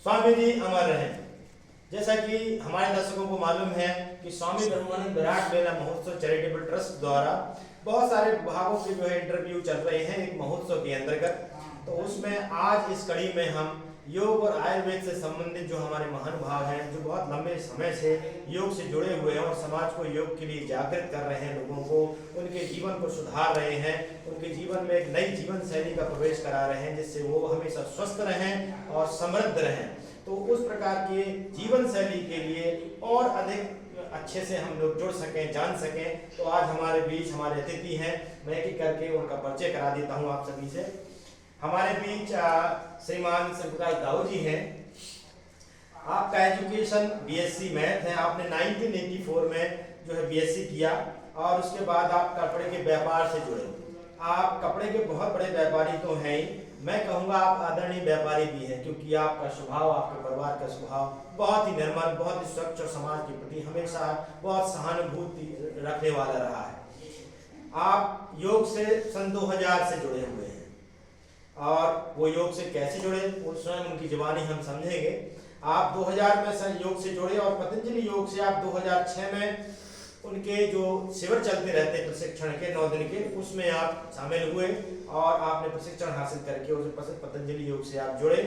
स्वामी जी अमर रहें। जैसा कि हमारे दर्शकों को मालूम है कि स्वामी ब्रह्मानंद विराट मेला महोत्सव चैरिटेबल ट्रस्ट द्वारा बहुत सारे विभागों के जो है इंटरव्यू चल रहे हैं एक महोत्सव के अंतर्गत। तो उसमें आज इस कड़ी में हम योग और आयुर्वेद से संबंधित जो हमारे महानुभाव हैं, जो बहुत लंबे समय से योग से जुड़े हुए हैं और समाज को योग के लिए जागृत कर रहे हैं, लोगों को उनके जीवन को सुधार रहे हैं, उनके जीवन में एक नई जीवन शैली का प्रवेश करा रहे हैं जिससे वो हमेशा स्वस्थ रहें और समृद्ध रहें। तो उस प्रकार के जीवन शैली के लिए और अधिक अच्छे से हम लोग जुड़ सकें, जान सकें, तो आज हमारे बीच हमारे अतिथि हैं। मैं एक एक करके उनका परिचय करा देता हूं आप सभी से। हमारे बीच श्रीमान शिवप्रकाश दाऊ जी हैं। आपका एजुकेशन बीएससी मैथ है। आपने 1984 में जो है बीएससी किया और उसके बाद आप कपड़े के व्यापार से जुड़े। आप कपड़े के बहुत बड़े व्यापारी तो हैं ही, मैं कहूँगा आप आदरणीय व्यापारी भी हैं, क्योंकि आपका स्वभाव, आपके परिवार का स्वभाव बहुत ही निर्मल, बहुत ही स्वच्छ और समाज के प्रति हमेशा बहुत सहानुभूति रखने वाला रहा है। आप योग से सन 2000 से जुड़े हुए हैं और वो योग से कैसे जुड़े वो स्वयं उनकी जुबानी हम समझेंगे। आप 2000 में योग से जुड़े और पतंजलि योग से आप 2006 में उनके जो शिविर चलते रहते हैं प्रशिक्षण के 9 दिन के, उसमें आप शामिल हुए और आपने प्रशिक्षण हासिल करके उस पतंजलि योग से आप जुड़े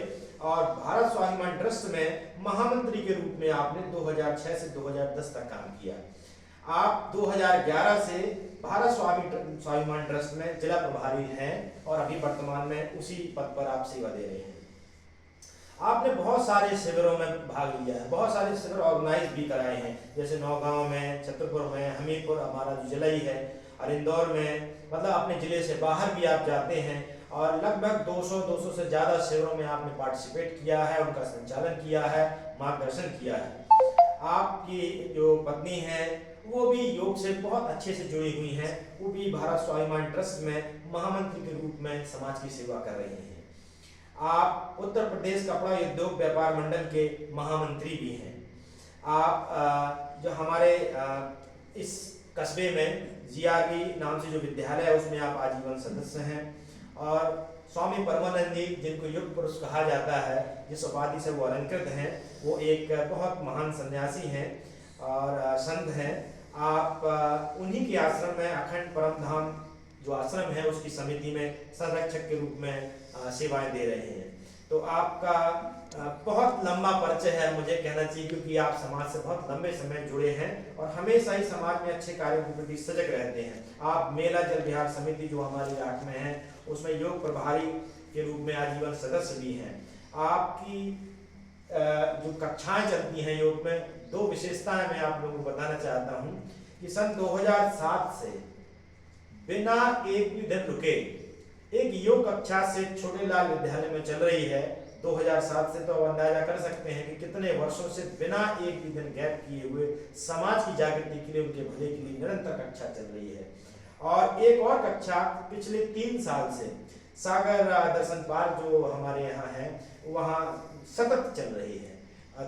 और भारत स्वाभिमान ट्रस्ट में महामंत्री के रूप में आपने 2006 से 2010 तक काम किया। आप 2011 से भारत स्वाभिमान ट्रस्ट में जिला प्रभारी हैं और अभी वर्तमान में उसी पद पर आप सेवा दे रहे हैं। आपने बहुत सारे शिविरों में भाग लिया है, बहुत सारे शिविर ऑर्गेनाइज भी कराए हैं, जैसे नौगांव में, छतरपुर में, हमीरपुर हमारा जो जिला ही है, और इंदौर में, मतलब अपने जिले से बाहर भी आप जाते हैं और लगभग 200 से ज़्यादा शिविरों में आपने पार्टिसिपेट किया है, उनका संचालन किया है, मार्गदर्शन किया है। आपकी जो पत्नी है वो भी योग से बहुत अच्छे से जुड़ी हुई हैं, वो भी भारत स्वाभिमान ट्रस्ट में महामंत्री के रूप में समाज की सेवा कर रही हैं। आप उत्तर प्रदेश कपड़ा उद्योग व्यापार मंडल के महामंत्री भी हैं। आप जो हमारे इस कस्बे में जीआरबी नाम से जो विद्यालय है उसमें आप आजीवन सदस्य हैं और स्वामी परमानंद जी, जिनको युग पुरुष कहा जाता है, जिस उपाधि से वो अलंकृत हैं, वो एक बहुत महान सन्यासी हैं और संत हैं। आप उन्हीं के आश्रम में अखंड परम धाम जो आश्रम है उसकी समिति में संरक्षक के रूप में सेवाएं दे रहे हैं। तो आपका बहुत लंबा परिचय है मुझे कहना चाहिए, क्योंकि आप समाज से बहुत लंबे समय जुड़े हैं और हमेशा ही समाज में अच्छे कार्यों के प्रति सजग रहते हैं। आप मेला जल विहार समिति जो हमारी आठ में है उसमें योग प्रभारी के रूप में आजीवन सदस्य भी हैं। आपकी जो कक्षाएं चलती हैं योग में, 2 विशेषताएं मैं आप लोगों को बताना चाहता हूं कि सन 2007 से बिना एक भी दिन रुके एक योग कक्षा से छोटे लाल विद्यालय में चल रही है। 2007 से तो आप अंदाजा कर सकते हैं कि कितने वर्षों से बिना एक भी दिन गैप किए हुए समाज की जागृति के लिए, उनके भले के लिए निरंतर कक्षा चल रही है। और एक और कक्षा पिछले 3 साल से सागर दर्शन पार्क जो हमारे यहाँ है वहाँ सतत चल रही है।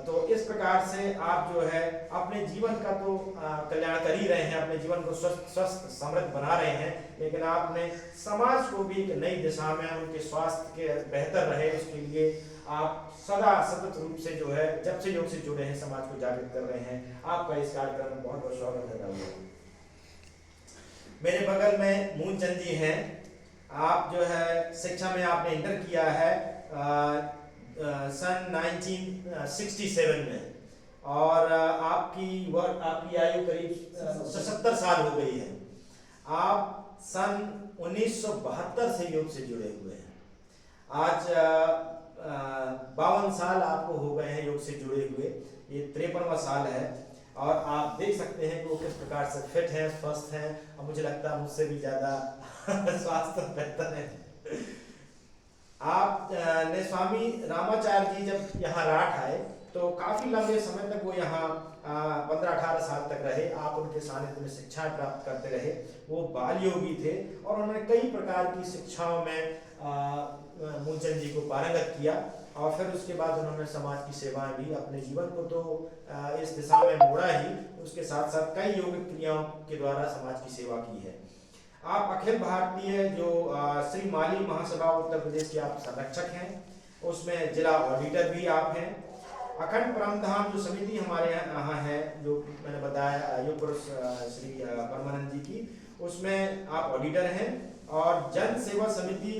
तो इस प्रकार से आप जो है अपने जीवन का तो कल्याण कर ही रहे हैं, अपने जीवन को स्वस्थ समृद्ध बना रहे हैं, लेकिन आपने समाज को भी एक नई दिशा में उनके स्वास्थ्य के बेहतर रहे उसके लिए आप सदा सतत रूप से जो है जब से योग से जुड़े हैं समाज को जागृत कर रहे हैं। आपका इस कार्यक्रम में बहुत बहुत स्वागत है। मेरे बगल में मूलचंद जी हैं। आप जो है शिक्षा में आपने इंटर किया है सन 1967 में और आपकी आयु करीब 77 साल हो गई है। आप सन 1972 से योग से जुड़े हुए हैं। आज 52 साल आपको हो गए हैं योग से जुड़े हुए, ये 53वां साल है और आप देख सकते हैं कि वो किस प्रकार से फिट हैं, स्वस्थ हैं और मुझे लगता है मुझसे भी ज़्यादा स्वास्थ्य बेहतर है। आप ने स्वामी रामाचार्य जी जब यहाँ राठ आए तो काफ़ी लंबे समय तक वो यहाँ 15-18 साल तक रहे। आप उनके सानिध्य में शिक्षा प्राप्त करते रहे। वो बाल योगी थे और उन्होंने कई प्रकार की शिक्षाओं में मूलचंद जी को पारंगत किया और फिर उसके बाद उन्होंने समाज की सेवाएं भी, अपने जीवन को तो इस दिशा में मोड़ा ही, उसके साथ साथ कई योगिक क्रियाओं के द्वारा समाज की सेवा की है। आप अखिल भारतीय जो श्री माली महासभा उत्तर प्रदेश के आप संरक्षक हैं। उसमें जिला ऑडिटर भी आप हैं। अखंड परम धाम जो समिति हमारे यहाँ है, जो मैंने बताया योग पुरुष श्री परमानंद जी की, उसमें आप ऑडिटर हैं। और जन सेवा समिति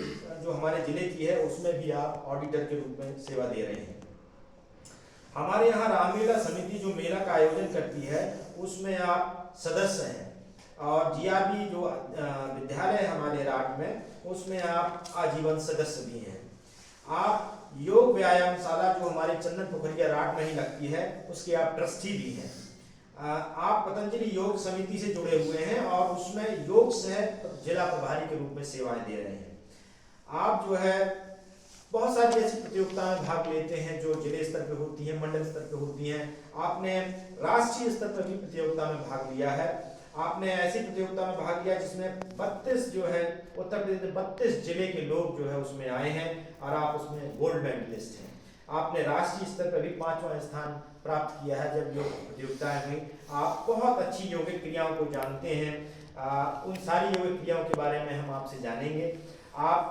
जो हमारे जिले की है, उसमें भी आप ऑडिटर के रूप में सेवा दे रहे हैं। हमारे यहाँ रामलीला समिति जो मेला का आयोजन करती है, उसमें आप सदस्य हैं। और जीआरबी जो विद्यालय हमारे राट में, उसमें आप आजीवन सदस्य भी हैं। आप योग व्यायामशाला जो हमारी चंदन पोखरिया राट में ही लगती है, उसके आप ट्रस्टी भी हैं। आप पतंजलि योग समिति से जुड़े हुए हैं और उसमें योग सह जिला प्रभारी के रूप में सेवाएं दे रहे हैं। आप जो है बहुत सारी ऐसी प्रतियोगिताओं में भाग लेते हैं जो जिले स्तर पे होती हैं, मंडल स्तर पे होती हैं। आपने राष्ट्रीय स्तर पर भी प्रतियोगिता में भाग लिया है। आपने ऐसी प्रतियोगिता में भाग लिया जिसमें 32 जो है उत्तर प्रदेश में 32 जिले के लोग जो है उसमें आए हैं और आप उसमें गोल्ड मेडलिस्ट हैं। आपने राष्ट्रीय स्तर पर भी 5वां स्थान प्राप्त किया है जब योग प्रतियोगिताएं हुई। आप बहुत अच्छी योगिक क्रियाओं को जानते हैं। उन सारी योगिक क्रियाओं के बारे में हम आपसे जानेंगे। आप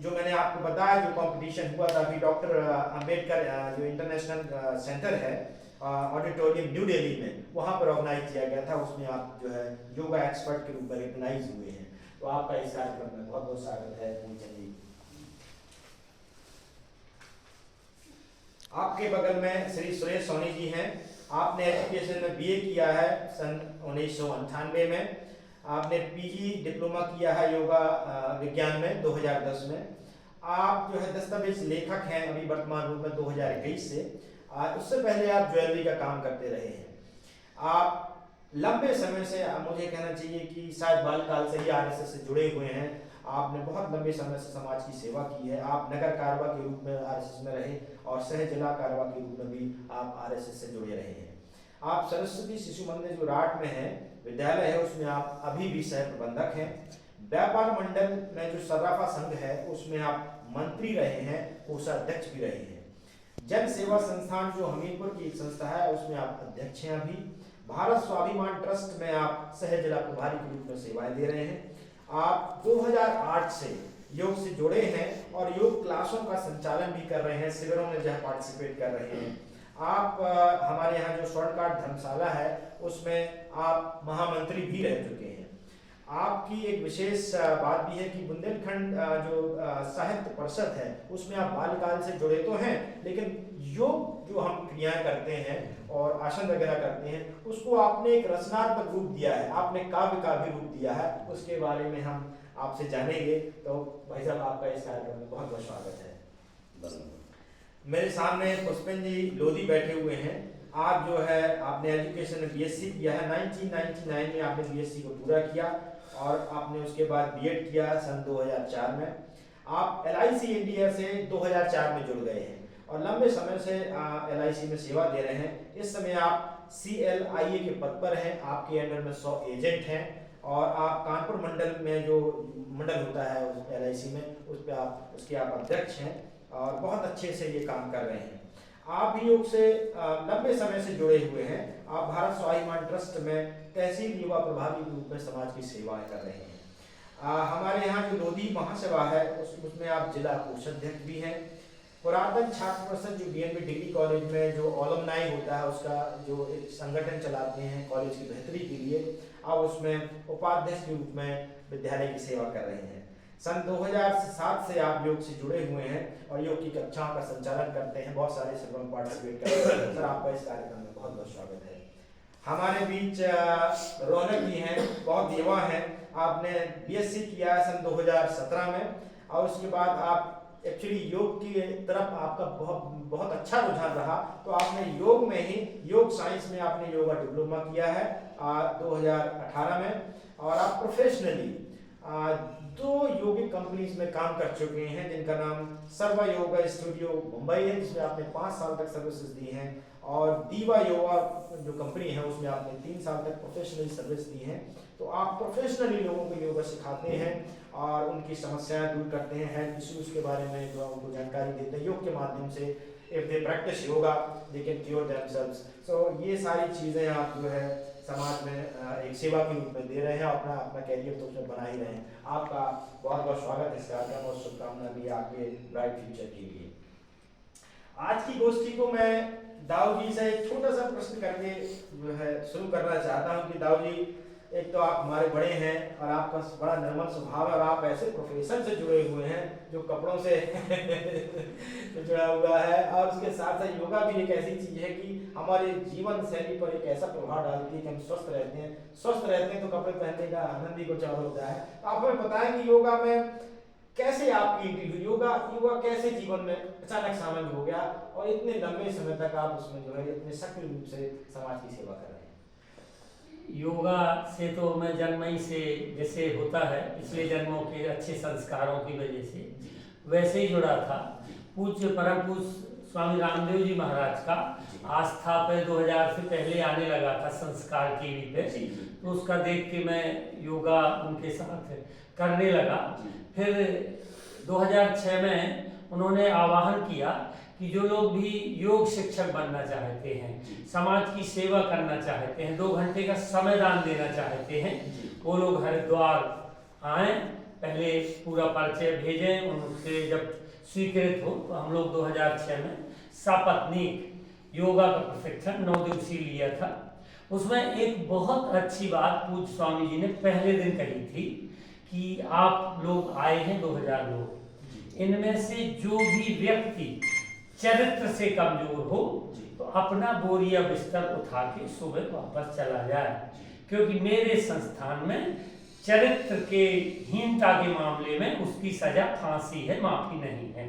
जो मैंने आपको बताया, जो कंपटीशन हुआ था अभी डॉक्टर अंबेडकर जो इंटरनेशनल सेंटर है ऑडिटोरियम न्यू दिल्ली में, वहाँ पर ऑर्गेनाइज किया गया था। उसमें आप जो है योगा एक्सपर्ट के रूप में रिकॉग्नाइज हुए हैं। तो आपका इस कार्यक्रम में बहुत बहुत स्वागत है मूलचंद जी। आपके बगल में श्री सुरेश सोनी जी हैं। आपने एजुकेशन में बीए किया है सन 1998 में। आपने पीजी डिप्लोमा किया है योगा विज्ञान में 2010 में। आप जो है दस्तावेज लेखक हैं अभी वर्तमान रूप में 2021 से। उससे पहले आप ज्वेलरी का काम करते रहे हैं। आप लंबे समय से, मुझे कहना चाहिए कि शायद बालकाल से ही आरएसएस से जुड़े हुए हैं। आपने बहुत लंबे समय से समाज की सेवा की है। आप नगर कारवा के रूप में आरएसएस में रहे और सह जिला कारवा के रूप में भी आप आरएसएस से जुड़े रहे हैं। आप सरस्वती शिशु मंदिर जो राट में है विद्यालय है, उसमें आप अभी भी सह प्रबंधक हैं। व्यापार मंडल में जो सर्राफा संघ है उसमें आप मंत्री रहे हैं, कोषाध्यक्ष भी रहे हैं। जन सेवा संस्थान जो हमीरपुर की एक संस्था है उसमें आप अध्यक्ष हैं अभी। भारत स्वाभिमान ट्रस्ट में आप सह जिला प्रभारी के रूप में सेवाएं दे रहे हैं। आप 2008 से योग से जुड़े हैं और योग क्लासों का संचालन भी कर रहे हैं, शिविरों में जहाँ पार्टिसिपेट कर रहे हैं। आप हमारे यहाँ जो स्वर्णकार्ड धर्मशाला है उसमें आप महामंत्री भी रह चुके हैं। आपकी एक विशेष बात भी है कि बुंदेलखंड जो साहित्य परिषद है उसमें आप बाल्यकाल से जुड़े तो हैं, लेकिन योग जो हम क्रियाएं करते हैं और आसन वगैरह करते हैं उसको आपने एक रचनात्मक रूप दिया है, आपने काव्य का भी रूप दिया है। उसके बारे में हम आपसे जानेंगे। तो भाई साहब आपका इस कार्यक्रम में बहुत बहुत स्वागत है। मेरे सामने पुष्पेन जी लोधी बैठे हुए हैं। आप जो है आपने एजुकेशन में बीएससी किया है। 1999 में आपने बीएससी को पूरा किया और आपने उसके बाद बीएड किया सन 2004 में। आप एलआईसी इंडिया से 2004 में जुड़ गए हैं और लंबे समय से एलआईसी में सेवा दे रहे हैं। इस समय आप CLIA के पद पर हैं। आपके अंडर में 100 एजेंट हैं और आप कानपुर मंडल में जो मंडल होता है उस एलआईसी में उसके आप अध्यक्ष हैं और बहुत अच्छे से ये काम कर रहे हैं। आप भी योग से लंबे समय से जुड़े हुए हैं। आप भारत स्वाभिमान ट्रस्ट में तहसील युवा प्रभारी के रूप में समाज की सेवाएं कर रहे हैं। हमारे यहाँ जो लोधी महासभा है उसमें आप जिला कोषाध्यक्ष भी हैं। पुरातन छात्र परिषद जो DNB डिग्री कॉलेज में जो ओलमनाई होता है उसका जो एक संगठन चलाते हैं कॉलेज की बेहतरी के लिए, आप उसमें उपाध्यक्ष के रूप में विद्यालय की सेवा कर रहे हैं। सन 2007 से आप योग से जुड़े हुए हैं और योग की कक्षाओं का संचालन करते हैं, बहुत सारे शिविरों में पार्टिसिपेट करते हैं। सर आपका इस कार्यक्रम में बहुत बहुत स्वागत है। हमारे बीच रौनक जी हैं, बहुत युवा हैं। आपने BSc किया है सन 2017 में और उसके बाद आप एक्चुअली योग की तरफ आपका बहुत अच्छा रुझान रहा, तो आपने योग में ही योग साइंस में आपने योगा डिप्लोमा किया है 2018 में और आप प्रोफेशनली 2 योगिक कंपनीज में काम कर चुके हैं जिनका नाम सर्वा योगा स्टूडियो मुंबई है जिसमें आपने 5 साल तक सर्विसेज दी हैं और दीवा योगा जो कंपनी है उसमें आपने 3 साल तक प्रोफेशनली सर्विस दी है। तो आप प्रोफेशनली लोगों को योगा सिखाते हैं और उनकी समस्याएं दूर करते हैं, हेल्थ इश्यूज के बारे में जो उनको जानकारी देते हैं योग के माध्यम से। If they practice yoga they can cure themselves. So ये सारी चीज़ें आप जो है समाज में एक सेवा के रूप में दे रहे हैं और अपना अपना कैरियर तो उसमें बना ही रहे हैं। आपका बहुत बहुत स्वागत है इस कार्यक्रम और शुभकामना भी आपके ब्राइट फ्यूचर के लिए। आज की गोष्ठी को मैं दाऊ जी से एक छोटा सा प्रश्न करके जो है शुरू करना चाहता हूँ कि दाऊ जी, एक तो आप हमारे बड़े हैं और आपका बड़ा निर्मल स्वभाव है और आप ऐसे प्रोफेशन से जुड़े हुए हैं जो कपड़ों से जुड़ा हुआ है, और उसके साथ साथ योगा भी एक ऐसी चीज है कि हमारे जीवन शैली पर एक ऐसा प्रभाव डालती है कि हम स्वस्थ रहते हैं। स्वस्थ रहते हैं तो कपड़े पहनने का आनंद ही कुछ और होता है। तो आप हमें बताएं कि योगा में कैसे आपकी एंट्री हुई, योगा कैसे जीवन में अचानक शामिल हो गया और इतने लंबे समय तक आप उसमें जो है इतने सक्रिय रूप से समाज की सेवा कर रहे हैं। योगा से तो मैं जन्म ही से जैसे होता है पिछले जन्मों के अच्छे संस्कारों की वजह से वैसे ही जुड़ा था। पूज्य परम पूज्य स्वामी रामदेव जी महाराज का आस्था पे 2000 से पहले आने लगा था संस्कार टीवी पे, तो उसका देख के मैं योगा उनके साथ करने लगा। फिर 2006 में उन्होंने आह्वान किया कि जो लोग भी योग शिक्षक बनना चाहते हैं, समाज की सेवा करना चाहते हैं, 2 घंटे का समय दान देना चाहते हैं, वो लोग हरिद्वार आए, पहले पूरा परिचय भेजें। उनसे जब स्वीकृत हो तो हम लोग 2006 में सपत्नीक योगा का प्रशिक्षण 9 दिवसीय लिया था। उसमें एक बहुत अच्छी बात पूज्य स्वामी जी ने पहले दिन कही थी कि आप लोग आए हैं 2000 लोग, इनमें से जो भी व्यक्ति चरित्र से कमजोर हो तो अपना बोरिया बिस्तर उठा के सुबह वापस चला जाए, क्योंकि मेरे संस्थान में चरित्र के हीनता के मामले में उसकी सजा फांसी है, माफी नहीं है।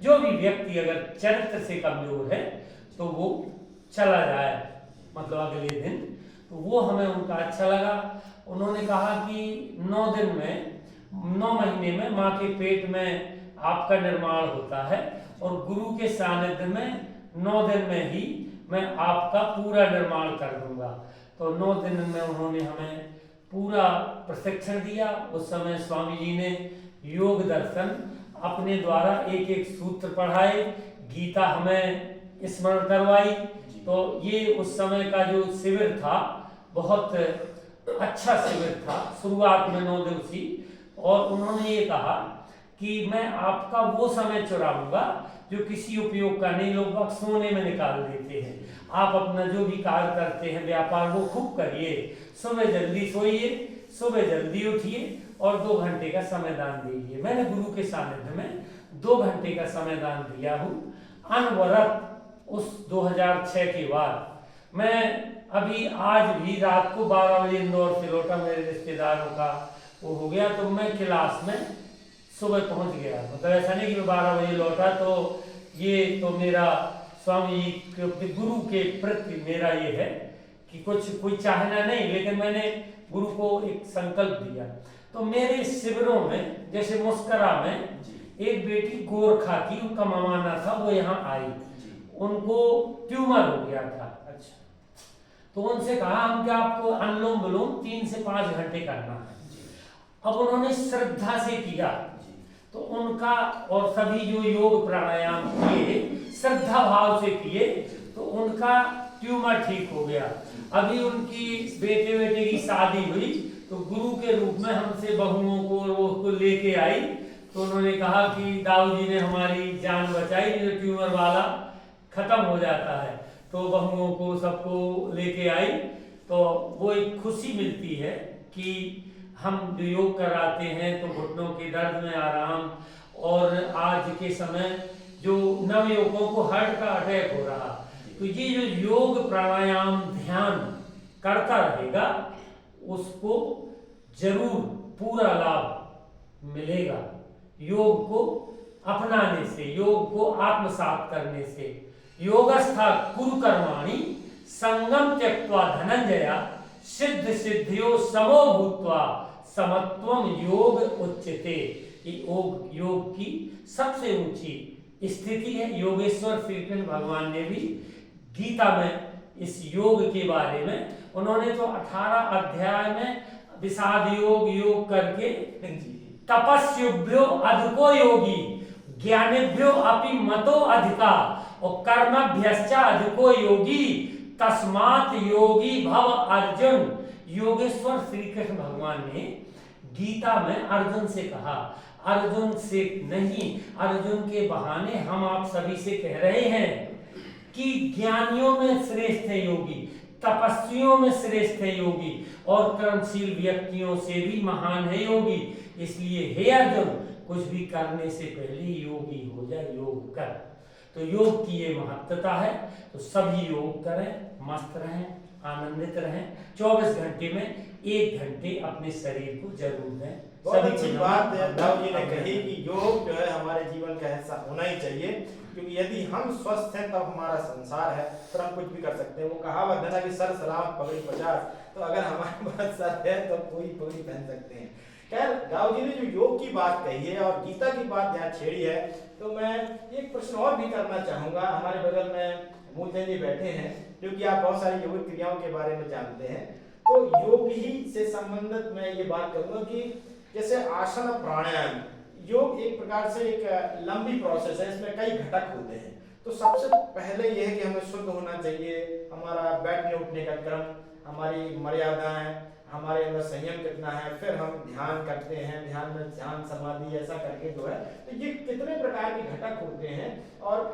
जो भी व्यक्ति अगर चरित्र से कमजोर है तो वो चला जाए, मतलब अगले दिन। तो वो हमें उनका अच्छा लगा। उन्होंने कहा कि 9 दिन में 9 महीने में माँ के पेट में आपका निर्माण होता है और गुरु के सानिध्य में 9 दिन में ही मैं आपका पूरा निर्माण कर दूंगा। तो 9 दिन में उन्होंने हमें पूरा प्रशिक्षण दिया। उस समय स्वामी जी ने योग दर्शन अपने द्वारा एक एक सूत्र पढ़ाए, गीता हमें स्मरण करवाई। तो ये उस समय का जो शिविर था बहुत अच्छा शिविर था, शुरुआत में 9 दिवसीय। और उन्होंने ये कहा कि मैं आपका वो समय चुराऊंगा जो किसी उपयोग का नहीं, लोग वक्त सोने में निकाल देते हैं। आप अपना जो भी कार्य करते हैं व्यापार वो खूब करिए, सुबह जल्दी सोइए, सुबह जल्दी उठिए और 2 घंटे का समय दान दीजिए। मैंने गुरु के सानिध्य में 2 घंटे का समय दान दिया हूँ अनवरत। उस 2006 के बाद मैं अभी आज भी रात को 12 बजे इंदौर से लौटा, मेरे रिश्तेदारों का वो हो गया, तो मैं क्लास में सुबह पहुंच गया। मतलब ऐसा नहीं कि मैं 12 बजे लौटा। तो ये तो मेरा स्वामी के गुरु के प्रति मेरा ये है कि कुछ कोई चाहना नहीं, लेकिन मैंने गुरु को एक संकल्प दिया। तो मेरे शिविरों में जैसे मुस्करा में एक बेटी गोरखा की, उनका ममाना था, वो यहाँ आई, उनको ट्यूमर हो गया था। अच्छा, तो उनसे कहा हम क्या आपको अनुलोम विलोम 3 से 5 घंटे करना है। अब उन्होंने श्रद्धा से किया तो उनका, और सभी जो योग प्राणायाम किए श्रद्धा भाव से किए तो उनका ट्यूमर ठीक हो गया। अभी उनकी बेटे की शादी हुई तो गुरु के रूप में हमसे बहुओं को लेके आई। तो उन्होंने कहा कि दाऊ जी ने हमारी जान बचाई, जो ट्यूमर वाला खत्म हो जाता है। तो बहुओं को सबको लेके आई। तो वो एक खुशी मिलती है कि हम जो योग कराते हैं तो घुटनों के दर्द में आराम। और आज के समय जो नवयुवकों को हार्ट का अटैक हो रहा, तो ये जो योग प्राणायाम ध्यान करता रहेगा उसको जरूर पूरा लाभ मिलेगा। योग को अपनाने से, योग को आत्मसात करने से। योगस्था कुरु कर्माणि संगम त्यक्त्वा धनंजया सिद्ध सिद्धियो समो भूत्वा समत्वम योग उच्यते। योग की सबसे ऊंची स्थिति है। योगेश्वर श्री कृष्ण भगवान ने भी गीता में इस योग के बारे में, उन्होंने तो 18 अध्याय में विषाद योग करके तपस्युभ्यो अधिको योगी ज्ञानेभ्यो अपि मतो अधिका और कर्मभ्यश्च अधिको योगी तस्मात् योगी भव अर्जुन। योगेश्वर श्री कृष्ण भगवान ने गीता में अर्जुन से कहा, अर्जुन से नहीं, अर्जुन के बहाने हम आप सभी से कह रहे हैं कि ज्ञानियों में श्रेष्ठ है योगी, तपस्वियों में श्रेष्ठ है योगी, और कर्मशील व्यक्तियों से भी महान है योगी। इसलिए हे अर्जुन, कुछ भी करने से पहले योगी हो जाए, योग कर। तो योग की ये महत्वता है। तो सभी योग करें, मस्त रहें, आनंदित रहें। 24 घंटे में 1 घंटे अपने शरीर को जरूर दें। बहुत अच्छी बात दाऊ जी ने कही कि योग जो है हमारे जीवन का हिस्सा होना ही चाहिए, क्योंकि यदि हम स्वस्थ हैं तब हमारा संसार है, फिर हम कुछ भी कर सकते हैं। वो कहावत है ना कि सर सलामत पगड़ी 50, तो अगर हमारे पास सर है तो कोई पगड़ी पहन सकते हैं। खैर, दाऊ जी ने जो योग की बात कही है और गीता की बात यहाँ छेड़ी है, तो मैं एक प्रश्न और भी करना चाहूंगा। हमारे बगल में मूलचंद जी बैठे हैं, क्योंकि आप बहुत सारी योग क्रियाओं के बारे में जानते हैं। तो योग ही से संबंधित मैं ये बात करूंगा कि जैसे आसन और प्राणायाम, योग एक प्रकार से एक लंबी प्रोसेस है, इसमें कई घटक होते हैं। तो सबसे पहले यह है कि हमें शुद्ध होना चाहिए, हमारा बैठने उठने का क्रम, हमारी मर्यादाएं, हमारे अंदर संयम कितना है, फिर हम ध्यान करते हैं, ध्यान में ध्यान समाधि ऐसा करके जो है, तो ये कितने प्रकार के घटक होते हैं। और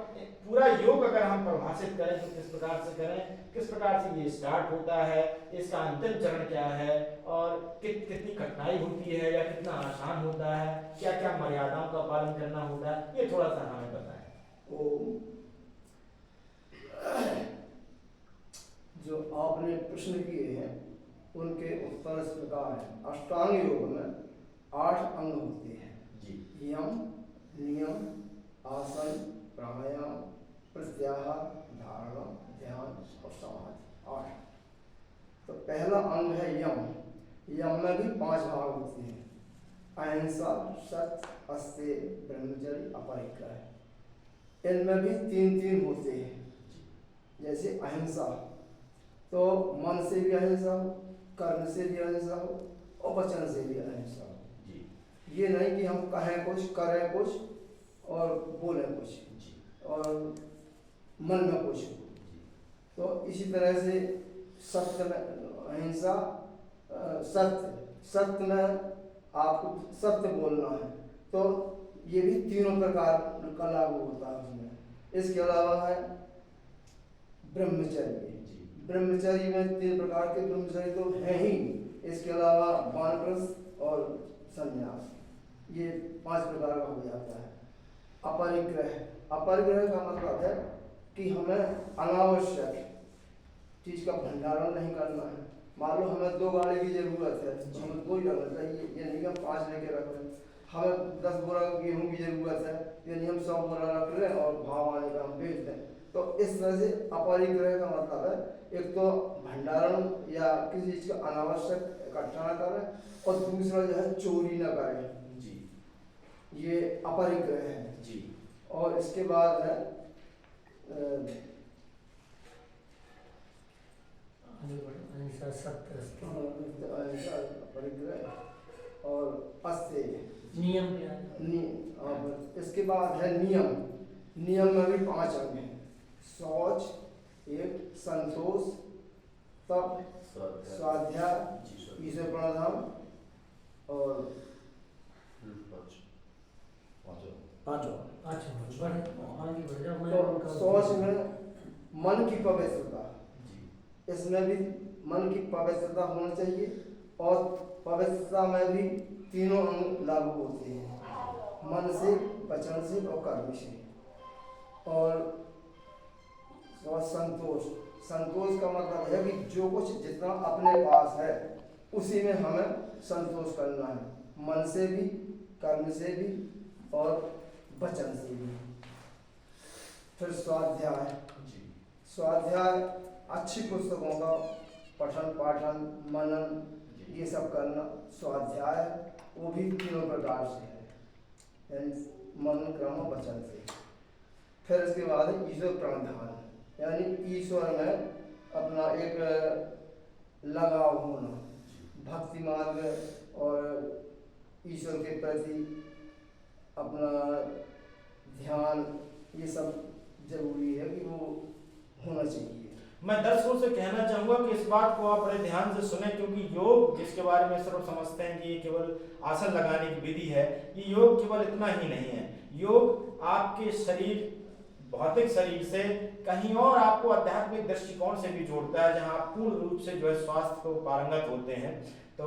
पूरा योग अगर हम परिभाषित करें तो किस प्रकार से करें, किस प्रकार से ये स्टार्ट होता है, इसका अंतिम चरण क्या है, और कितनी कठिनाई होती है या कितना आसान होता है, क्या क्या मर्यादाओं का पालन करना होता है, ये थोड़ा सा हमें बताएं। जो आपने प्रश्न किए हैं उनके उत्तर इस प्रकार है। अष्टांग योग में 8 अंग होते हैं जी। यम, नियम, आसन, प्राणायाम, प्रत्याहार, धारणा, ध्यान और समाधि, 8। तो पहला अंग है यम। यम में भी 5 भाग होते हैं, अहिंसा, सत्य, अस्तेय, ब्रह्मचर्य, अपरिग्रह। इनमें भी 3-3 होते हैं। जैसे अहिंसा, तो मन से भी अहिंसा हो, कर्म से भी अहिंसा हो और वचन से भी अहिंसा हो। ये नहीं कि हम कहें कुछ, करें कुछ और बोलें कुछ और मन में कुछ। तो इसी तरह से सत्य में अहिंसा, सत्य में आपको सत्य बोलना है, तो ये भी तीनों प्रकार का लागू होता है उसमें। इसके अलावा है ब्रह्मचर्य। ब्रह्मचर्य में 3 प्रकार के ब्रह्मचर्य तो हैं ही, इसके अलावा वानप्रस्थ और संन्यास, ये 5 प्रकार का हो जाता है। अपरिग्रह, अपरिग्रह का मतलब है कि हमें अनावश्यक चीज का भंडारण नहीं करना है। मान लो हमें 2 गाड़ी की जरूरत है, तो हमें 2 ही रखना चाहिए, ये नहीं कि हम 5 लेके रख रहे हैं। हमें 10 बोरा गेहूं की जरूरत है, ये नहीं हम 100 बोरा रख रहे हैं और भाव आने का हम बेच दें। तो इस तरह से अपरिग्रह का मतलब है एक तो भंडारण या किसी चीज का अनावश्यक इकट्ठा न करें, और दूसरा जो है चोरी न करें जी, ये अपरिग्रह है जी। और इसके बाद है अहिंसा, सत्य, अपरिग्रह और अस्तेय, नियम। इसके बाद है नियम। नियम में भी 5 अंग हैं, शौच, एक संतोष, तप, स्वाध्याय, ईश्वर प्रणधान और 5। तो शौच में मन की पवित्रता, इसमें भी मन की पवित्रता होनी चाहिए, और पवित्रता में भी तीनों अंग लागू होते हैं, मन से, वचन से और कर्म से। और संतोष, संतोष का मतलब है कि जो कुछ जितना अपने पास है उसी में हमें संतोष करना है, मन से भी, कर्म से भी और वचन से भी। फिर स्वाध्याय, स्वाध्याय अच्छी पुस्तकों का पठन पाठन मनन ये सब करना स्वाध्याय, वो भी 3 प्रकार से है, यानी मन, क्रम और वचन से। फिर इसके बाद ईश्वर प्रणधान, यानी ईश्वर में अपना एक लगाव होना, भक्ति मार्ग और ईश्वर के प्रति अपना ध्यान, ये सब जरूरी है कि वो होना चाहिए। मैं दर्शकों से कहना चाहूंगा कि इस बात को आप बड़े ध्यान से सुने, क्योंकि योग जिसके बारे में सब समझते हैं कि ये केवल आसन लगाने की विधि है, ये योग केवल इतना ही नहीं है। योग आपके शरीर, भौतिक शरीर से कहीं और आपको आध्यात्मिक दृष्टिकोण से भी जोड़ता है, जहां आप पूर्ण रूप से जो है स्वास्थ्य को पारंगत होते हैं। तो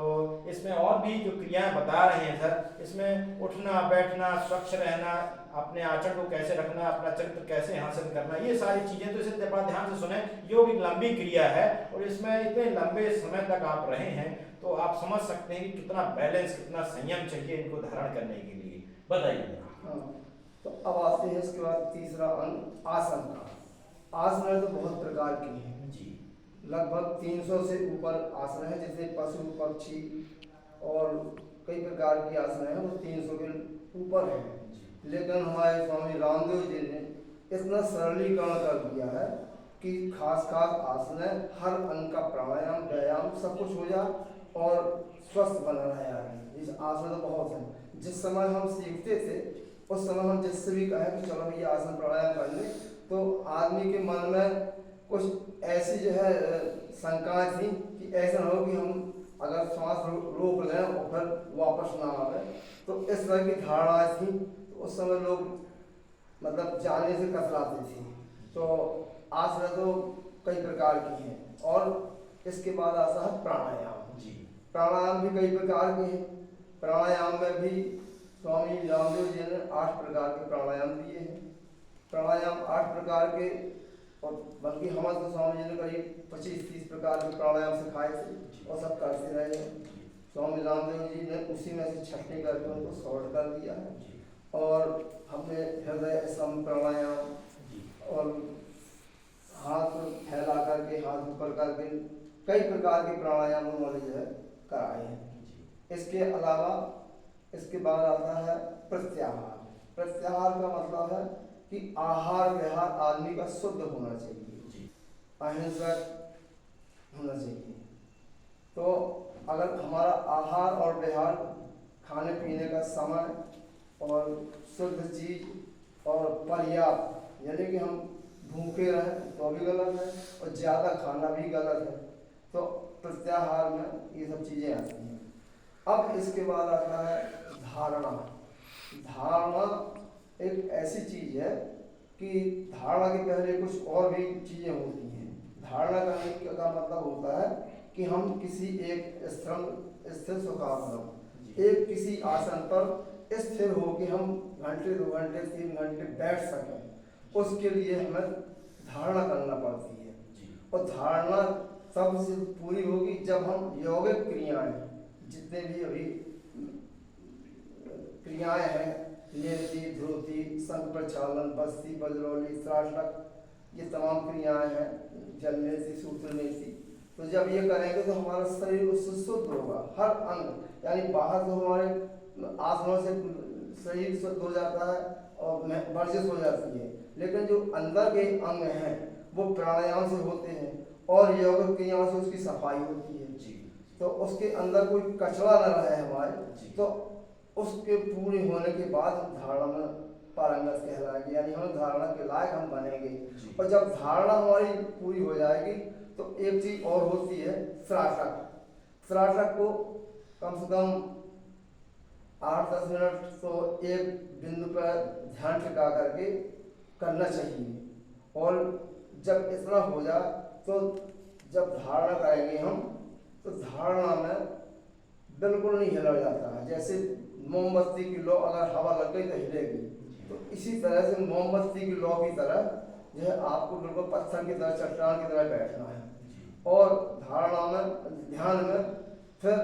इसमें और भी जो क्रियाएं बता रहे हैं सर, इसमें उठना बैठना, स्वच्छ रहना, अपने आचरण को कैसे रखना, अपना चरित्र कैसे हासिल करना, ये सारी चीजें, तो इसे बड़ा ध्यान से सुने। योग एक लंबी क्रिया है और इसमें इतने लंबे समय तक आप रहे हैं तो आप समझ सकते हैं कि कितना बैलेंस, कितना संयम चाहिए इनको धारण करने के लिए। बताइए। हाँ, तो अब आते हैं इसके बाद तीसरा अंग आसन का। आसन तो बहुत प्रकार के हैं जी, लगभग 300 से ऊपर आसन है, जैसे पशु पक्षी और कई प्रकार की आसन है, वो 300 के ऊपर है। लेकिन हमारे स्वामी रामदेव जी ने इतना सरलीकरण कर दिया है कि खास आसन है, हर अंग का प्राणायाम व्यायाम सब कुछ हो जाए और स्वस्थ बना रहे। इस आसन तो बहुत है। जिस समय हम सीखते थे उस समय हम जिससे भी कहें कि चलो भैया आसन प्राणायाम कर ले, तो आदमी के मन में कुछ ऐसी जो है शंकाएं थी कि ऐसा हो कि हम अगर श्वास रोक लें और फिर वापस ना आवे, तो इस तरह की धारणाएं थी। तो उस समय लोग मतलब जाने से कतराते थे। तो आसन तो कई प्रकार की हैं और इसके बाद आता है प्राणायाम। जी, प्राणायाम भी कई प्रकार के हैं। प्राणायाम में भी स्वामी रामदेव जी ने 8 प्रकार के प्राणायाम दिए हैं। प्राणायाम 8 प्रकार के, और बल्कि हमारे तो स्वामी जी ने करीब 25-30 प्रकार के प्राणायाम सिखाए थे और सब करते रहे हैं। स्वामी रामदेव जी ने उसी में से छटनी करके उनको शॉर्ट कर दिया है। और हमने हृदय सम प्राणायाम और हाथ फैला करके, हाथ ऊपर करके, कई प्रकार के प्राणायाम उन्होंने जो है कराए हैं। इसके अलावा इसके बाद आता है प्रत्याहार। प्रत्याहार का मतलब है कि आहार विहार आदमी का शुद्ध होना चाहिए, अहिंसक होना चाहिए। तो अगर हमारा आहार और विहार, खाने पीने का समय और शुद्ध चीज और पर्याप्त, यानी कि हम भूखे रहें तो भी गलत है और ज़्यादा खाना भी गलत है, तो प्रत्याहार में ये सब चीज़ें आती हैं। अब इसके बाद आता है धारणा। धारणा एक ऐसी चीज है कि धारणा के पहले कुछ और भी चीजें होती हैं। धारणा करने का मतलब होता है कि हम किसी एक स्थिर सुखासन, एक किसी आसन पर स्थिर हो कि हम घंटे 2 घंटे 3 घंटे बैठ सकें, उसके लिए हमें धारणा करना पड़ती है। और धारणा तब से पूरी होगी जब हम यौगिक क्रियाएं, जितने भी अभी क्रियाएं हैं, लेती, ध्रुति, संघ प्रक्षालन, बस्ती, बजरौली, त्राटक, ये तमाम क्रियाएं हैं, जलनेसी, सूत्रनेसी, तो जब ये करेंगे तो हमारा शरीर उससे शुद्ध होगा। हर अंग, यानी बाहर तो हमारे आसनों से शरीर शुद्ध हो जाता है और वर्जिश हो जाती है, लेकिन जो अंदर के अंग हैं वो प्राणायाम से होते हैं और योग क्रियाओं से उसकी सफाई होती है। तो उसके अंदर कोई कचरा न रहे हमारे, तो उसके पूरी होने के बाद हम धारणा में पारंगत कहलाएंगे, यानी हम धारणा के लायक हम बनेंगे। और जब धारणा हमारी पूरी हो जाएगी तो एक चीज और होती है त्राटक। त्राटक को कम से कम 8-10 मिनट तो एक बिंदु पर ध्यान टिका करके करना चाहिए। और जब इतना हो जाए तो जब धारणा करेंगे हम, तो धारणा में बिल्कुल नहीं हिला जाता है। जैसे मोमबत्ती की लौ अगर हवा लग गई तो हिलेगी, तो इसी तरह से मोमबत्ती की लौ की तरह जो है आपको बिल्कुल पत्थर की तरह, चट्टान की तरह बैठना है। और धारणा में, ध्यान में, फिर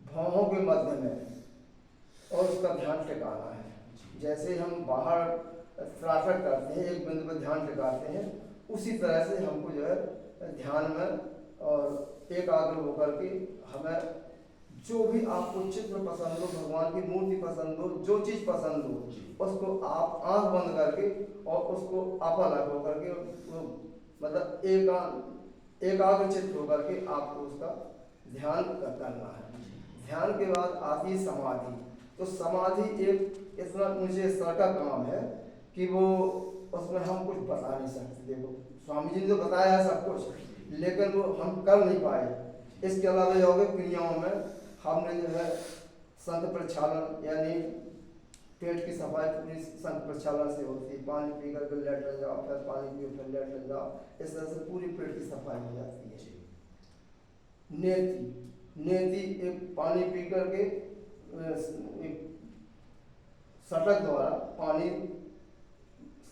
भौहों के मध्य में और उसका ध्यान टिकाना है। जैसे हम बाहर त्राटक करते हैं, एक बिंदु पर ध्यान टिकाते हैं, उसी तरह से हमको जो है ध्यान में और एकाग्र होकर के हमें जो भी आपको चित्र पसंद हो, भगवान की मूर्ति पसंद हो, जो चीज़ पसंद हो, उसको आप आंख बंद करके और उसको अपलक होकर के, मतलब एकाग्र चित्त होकर के आपको उसका ध्यान करना है। ध्यान के बाद आती है समाधि। तो समाधि एक इतना ऊंचे स्तर का काम है कि वो उसमें हम कुछ बता नहीं सकते। देखो स्वामी जी ने तो बताया है सब कुछ, लेकिन वो हम कर नहीं पाए। इसके अलावा यौगिक क्रियाओं में हमने जो है संत प्रक्षालन, यानी पेट की सफाई पूरी संत प्रक्षालन से होती है। पानी पी कर फिर लेट जाओ, फिर पानी पियो फिर लेट जाओ, इस तरह से पूरी पेट की सफाई हो जाती है। नेति, नेति एक पानी पी करके एक सटक द्वारा पानी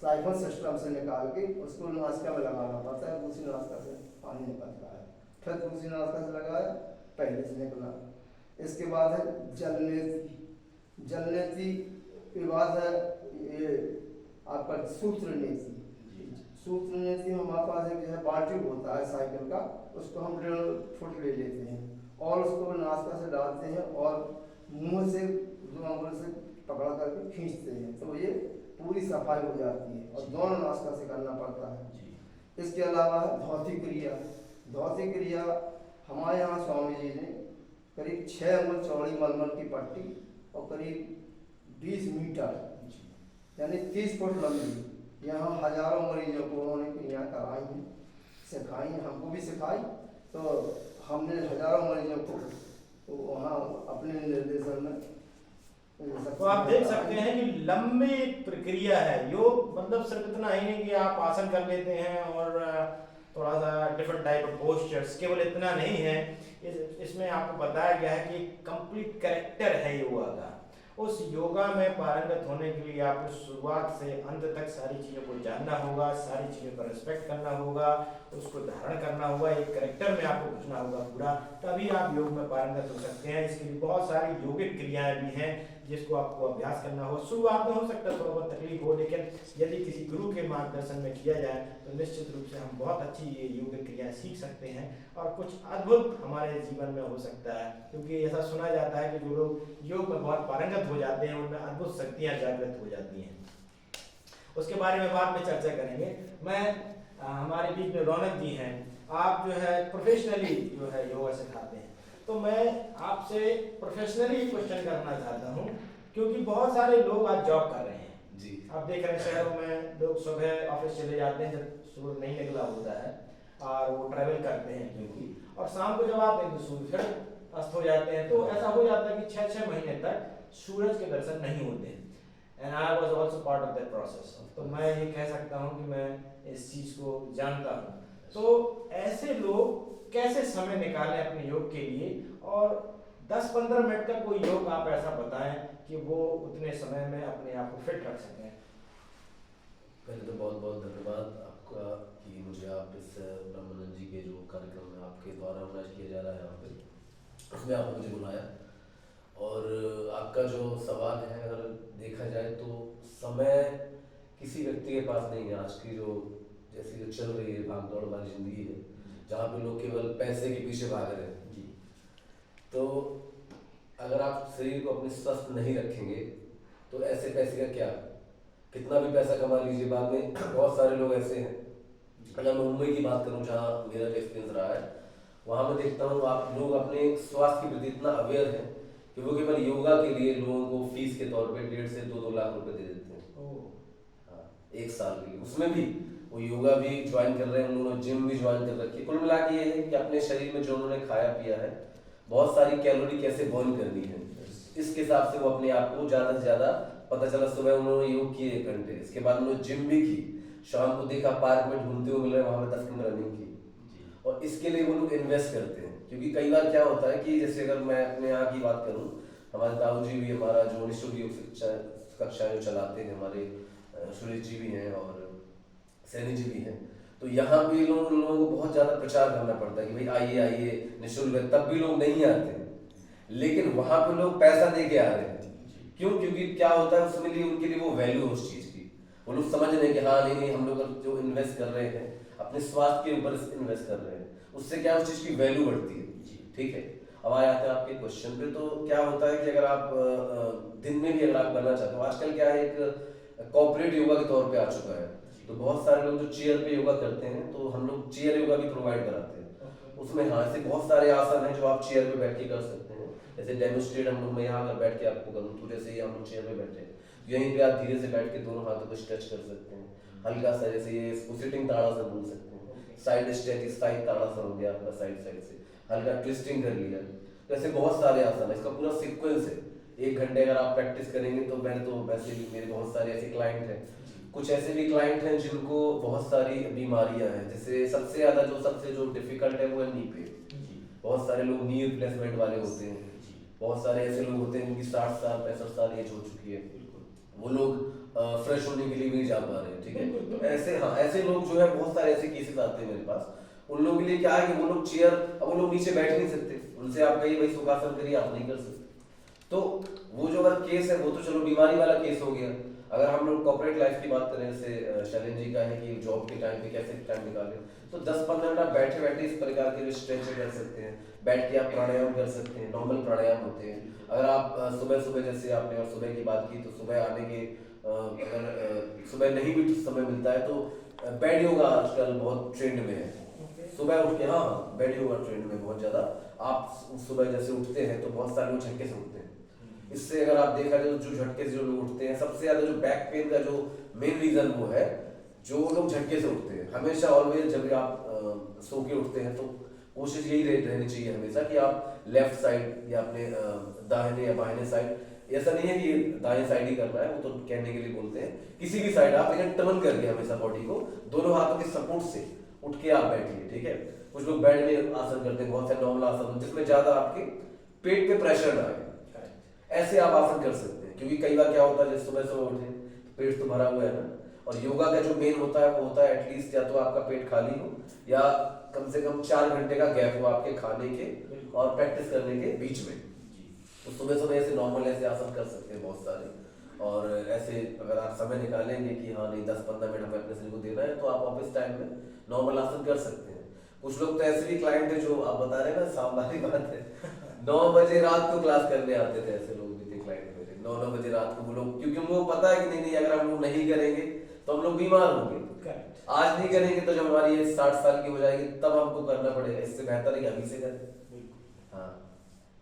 साइफन सिस्टम से निकाल के उसको नासिका में लगाना पड़ता है। दूसरी नासिका से पानी निकलता है, फिर दूसरी नासिका से लगाया, पहले से निकला। इसके बाद है जलनेति। जलनेति के बाद है ये आपका सूत्र नीति। सूत्र नीति में हमारे पास एक जो है बाल्टी होता है साइकिल का, उसको हम 1.5 फुट ले लेते हैं और उसको नासिका से डालते हैं और मुंह से अंगुल से पकड़ा करके खींचते हैं, तो ये पूरी सफाई हो जाती है। और दोनों नासिका से करना पड़ता है। इसके अलावा है धौती क्रिया। धौती क्रिया हमारे यहाँ स्वामी जी ने करीब 6 अंगुल चौड़ी मलमल की पट्टी और करीब 20 मीटर यानी 30 फुट लंबी, यहाँ हजारों मरीजों को उन्होंने क्रिया कराई हैं, सिखाई हैं, हमको भी सिखाई। तो हमने हजारों मरीजों को तो वहाँ अपने निर्देशन में तो आप देख सकते हैं कि लंबी प्रक्रिया है योग। मतलब सिर्फ इतना ही नहीं कि आप आसन कर लेते हैं और थोड़ा सा डिफरेंट टाइप ऑफ पोस्चर्स, केवल इतना नहीं है। इसमें आपको बताया गया है कि कंप्लीट कैरेक्टर है योगा का। उस योगा में पारंगत होने के लिए आपको शुरुआत से अंत तक सारी चीज़ों को जानना होगा, सारी चीज़ों का रिस्पेक्ट करना होगा, उसको धारण करना होगा, एक कैरेक्टर में आपको घुसना होगा पूरा, तभी आप योग में पारंगत हो सकते हैं। इसके लिए बहुत सारी योगिक क्रियाएं भी हैं जिसको आपको अभ्यास करना हो। शुरुआत में हो सकता है थोड़ा बहुत तकलीफ हो, लेकिन यदि किसी गुरु के मार्गदर्शन में किया जाए तो निश्चित रूप से हम बहुत अच्छी ये योगिक क्रियाएं सीख सकते हैं और कुछ अद्भुत हमारे जीवन में हो सकता है। क्योंकि ऐसा सुना जाता है कि जो लोग योग में बहुत पारंगत हो जाते हैं उनमें अद्भुत शक्तियां जागृत हो जाती हैं। उसके बारे में बाद में चर्चा करेंगे। मैं हमारे बीच में रौनक जी हैं, आप जो है प्रोफेशनली जो है योगा सिखाते हैं, तो मैं आपसे प्रोफेशनली क्वेश्चन करना चाहता हूँ, क्योंकि बहुत सारे लोग आज जॉब कर रहे हैं जी। आप देख रहे हैं शहरों में लोग सुबह ऑफिस चले जाते हैं जब सूर्य नहीं निकला होता है और वो ट्रैवल करते हैं क्योंकि, और शाम को जब आते हैं तो सूर्य फिर अस्त हो जाते हैं। तो ऐसा हो जाता है कि 6-6 महीने तक सूरज के दर्शन नहीं होते हैं। And I was also part of that process. तो मैं ये कह सकता हूँ कि मैं इस चीज़ को जानता हूँ। तो ऐसे लोग कैसे समय निकालें अपने योग के लिए, और 10-15 मिनट का कोई योग आप ऐसा बताएं कि वो उतने समय में अपने आप को फिट रख सकें। पहले तो बहुत बहुत धन्यवाद आपका कि मुझे आप इस ब्रह्मानंद जी के जो कार्यक्रम में आपके द्वारा ऑर्गेनाइज किया जा रहा है यहाँ पे, उसमें आपने मुझे बुलाया। और आपका जो सवाल है, अगर देखा जाए तो समय किसी व्यक्ति के पास नहीं है। आज की जो जैसी जो चल रही है भागदौड़ वाली जिंदगी है, जहाँ पे लोग केवल पैसे के पीछे भाग रहे हैं जी, तो अगर आप शरीर को अपने स्वस्थ नहीं रखेंगे तो ऐसे पैसे का क्या, कितना भी पैसा कमा लीजिए बाद में। बहुत सारे लोग ऐसे हैं, अगर मैं मुंबई की बात करूँ जहाँ मेरा एक्सपीरियंस रहा है, वहाँ मैं देखता हूँ आप लोग अपने स्वास्थ्य के प्रति इतना अवेयर हैं कि वो केवल योगा के लिए लोगों को फीस के तौर पे 1.5 से 2 लाख रुपए दे देते हैं। हाँ, 1 साल के लिए। उसमें भी वो योगा भी ज्वाइन कर रहे हैं, उन्होंने जिम भी ज्वाइन कर रखी है। कुल मिला के ये है कि अपने शरीर में जो उन्होंने खाया पिया है, बहुत सारी कैलोरी कैसे बर्न करनी है, इसके हिसाब से वो अपने आप को ज़्यादा से ज़्यादा, पता चला सुबह उन्होंने योग किए 1 घंटे, इसके बाद उन्होंने जिम भी की, शाम को देखा पार्क में ढूंढते हुए मिल रहे, वहाँ पे 10 किलोमीटर रनिंग की। और इसके लिए वो लोग इन्वेस्ट करते हैं। क्योंकि कई बार क्या होता है कि जैसे अगर मैं अपने यहाँ की बात करूँ, हमारे ताऊ जी भी, हमारा जो निःशुल्क योग शिक्षा कक्षा जो चलाते हैं, हमारे सुरेश जी भी हैं और सैनी जी भी हैं, तो यहाँ भी लोगों को बहुत ज़्यादा प्रचार करना पड़ता है कि भाई आइए आइए निःशुल्क, तब भी लोग नहीं आते हैं। लेकिन वहाँ पे लोग पैसा दे के आ रहे हैं। क्यों? क्योंकि क्या होता है उसमें लिए उनके लिए वो वैल्यू उस चीज़ की, वो लोग समझ रहे हैं कि हाँ नहीं हम लोग जो इन्वेस्ट कर रहे हैं अपने स्वास्थ्य के ऊपर इन्वेस्ट कर रहे हैं, उससे क्या उस चीज़ की वैल्यू बढ़ती है। ठीक है, अब आए आते हैं आपके क्वेश्चन पे। तो क्या होता है कि अगर आप दिन में भी अगर आप करना चाहते हो, आजकल क्या है एक कॉर्पोरेट योगा के तौर पे आ चुका है, तो बहुत सारे लोग जो चेयर पे योगा करते हैं, तो हम लोग चेयर योगा भी प्रोवाइड कराते हैं। उसमें हाँ ऐसे बहुत सारे आसन हैं जो आप चेयर पे बैठ के कर सकते हैं। जैसे डेमोस्ट्रेट हम लोग, मैं यहाँ अगर बैठ के आपको करूँ तो जैसे ही हम लोग चेयर पे बैठे, यहीं पे आप धीरे से बैठ के दोनों हाथों को स्ट्रेच कर सकते हैं, हल्का सा, जैसे ये इसको सिटिंग ताड़ासन बोल सकते हैं, साइड स्ट्रेच साइड ताड़ासन हो गया आपका, साइड साइड से हल्का ट्विस्टिंग कर लिया। जैसे बहुत सारे आसन है, इसका पूरा सीक्वेंस है। 1 घंटे अगर आप प्रैक्टिस करेंगे तो मैंने तो वैसे भी, मेरे बहुत सारे ऐसे क्लाइंट हैं, कुछ ऐसे भी क्लाइंट हैं जिनको बहुत सारी बीमारियां हैं, जैसे सबसे ज्यादा जो डिफिकल्ट है वो है नी पेन। बहुत सारे लोग नी रिप्लेसमेंट वाले होते हैं, बहुत सारे ऐसे लोग होते हैं जिनकी 60 साल 65 साल एज हो चुकी है, वो लोग फ्रेश होने के लिए भी नहीं जा पा रहे हैं, ठीक है। तो ऐसे, हाँ, ऐसे लोग जो है बहुत सारे ऐसे केसेस आते हैं मेरे पास। उन लोगों के लिए क्या है कि वो लोग चेयर, अब वो लोग नीचे बैठ नहीं सकते, उनसे आप कहिए भाई सुखासन करिए, आप नहीं कर सकते। तो वो जो अगर केस है वो तो चलो बीमारी वाला केस हो गया। अगर हम लोग कॉर्पोरेट लाइफ की बात करें, जैसे शैलेंद्र जी का है कि जॉब के टाइम पे कैसे टाइम निकालें, तो 10-15 मिनट आप बैठे बैठे इस प्रकार के स्ट्रेच कर सकते हैं, बैठ के आप प्राणायाम कर सकते हैं, नॉर्मल प्राणायाम होते हैं। अगर आप सुबह सुबह, जैसे आपने और सुबह की बात की, तो सुबह आने के अगर सुबह नहीं भी समय मिलता है तो बेड योगा आजकल बहुत ट्रेंड में है। सुबह उठ के, हाँ, बेड योगा ट्रेंड में बहुत ज्यादा। आप सुबह जैसे उठते हैं तो बहुत सारे लोग झटके से उठते हैं। इससे अगर आप देखा जाए जो झटके से जो लोग उठते हैं, सबसे ज्यादा जो बैक पेन का जो मेन रीजन वो है, जो लोग झटके से उठते हैं। हमेशा ऑलवेज जब आप सो के उठते हैं तो कोशिश यही रहनी चाहिए हमेशा कि आप लेफ्ट साइड या अपने दाहिने या बाहिने साइड, ऐसा नहीं है कि दाएं साइड ही करना है, वो तो कहने के लिए बोलते हैं, किसी भी साइड आप लेकिन टर्न करके हमेशा बॉडी को दोनों हाथों के सपोर्ट से उठ के आप बैठिए, ठीक है। कुछ लोग बेड में आसन करते हैं, बहुत सारे नॉर्मल आसन जिसमें ज्यादा आपके पेट पे प्रेशर ना आए, ऐसे आप आसन कर सकते हैं। क्योंकि कई बार क्या होता है, जैसे सुबह सुबह उठे पेट तो भरा हुआ है ना, और योगा का जो मेन होता है वो होता है एटलीस्ट या तो आपका पेट खाली हो या कम से कम 4 घंटे का गैप हो आपके खाने के और प्रैक्टिस करने के बीच में। तो सुबह सुबह ऐसे नॉर्मल ऐसे आसन कर सकते हैं बहुत सारे। और ऐसे अगर आप समय निकालेंगे कि हाँ नहीं 10-15 मिनट हमें अपने शरीर को देना है, तो आप ऑफिस टाइम में नॉर्मल आसन कर सकते हैं। कुछ लोग तो ऐसे भी क्लाइंट है जो आप बता रहे हैं ना, शाम वाली बात है, 9 बजे रात को क्लास करने आते थे, ऐसे लोग भी थे क्लाइंट मेरे, 9 बजे रात को वो लोग, क्योंकि उनको पता है कि नहीं अगर हम लोग नहीं करेंगे तो हम लोग बीमार होंगे, आज नहीं करेंगे तो जब हमारी 60 साल की हो जाएगी तब हमको करना पड़ेगा, इससे बेहतर है कि अभी से करें। हाँ,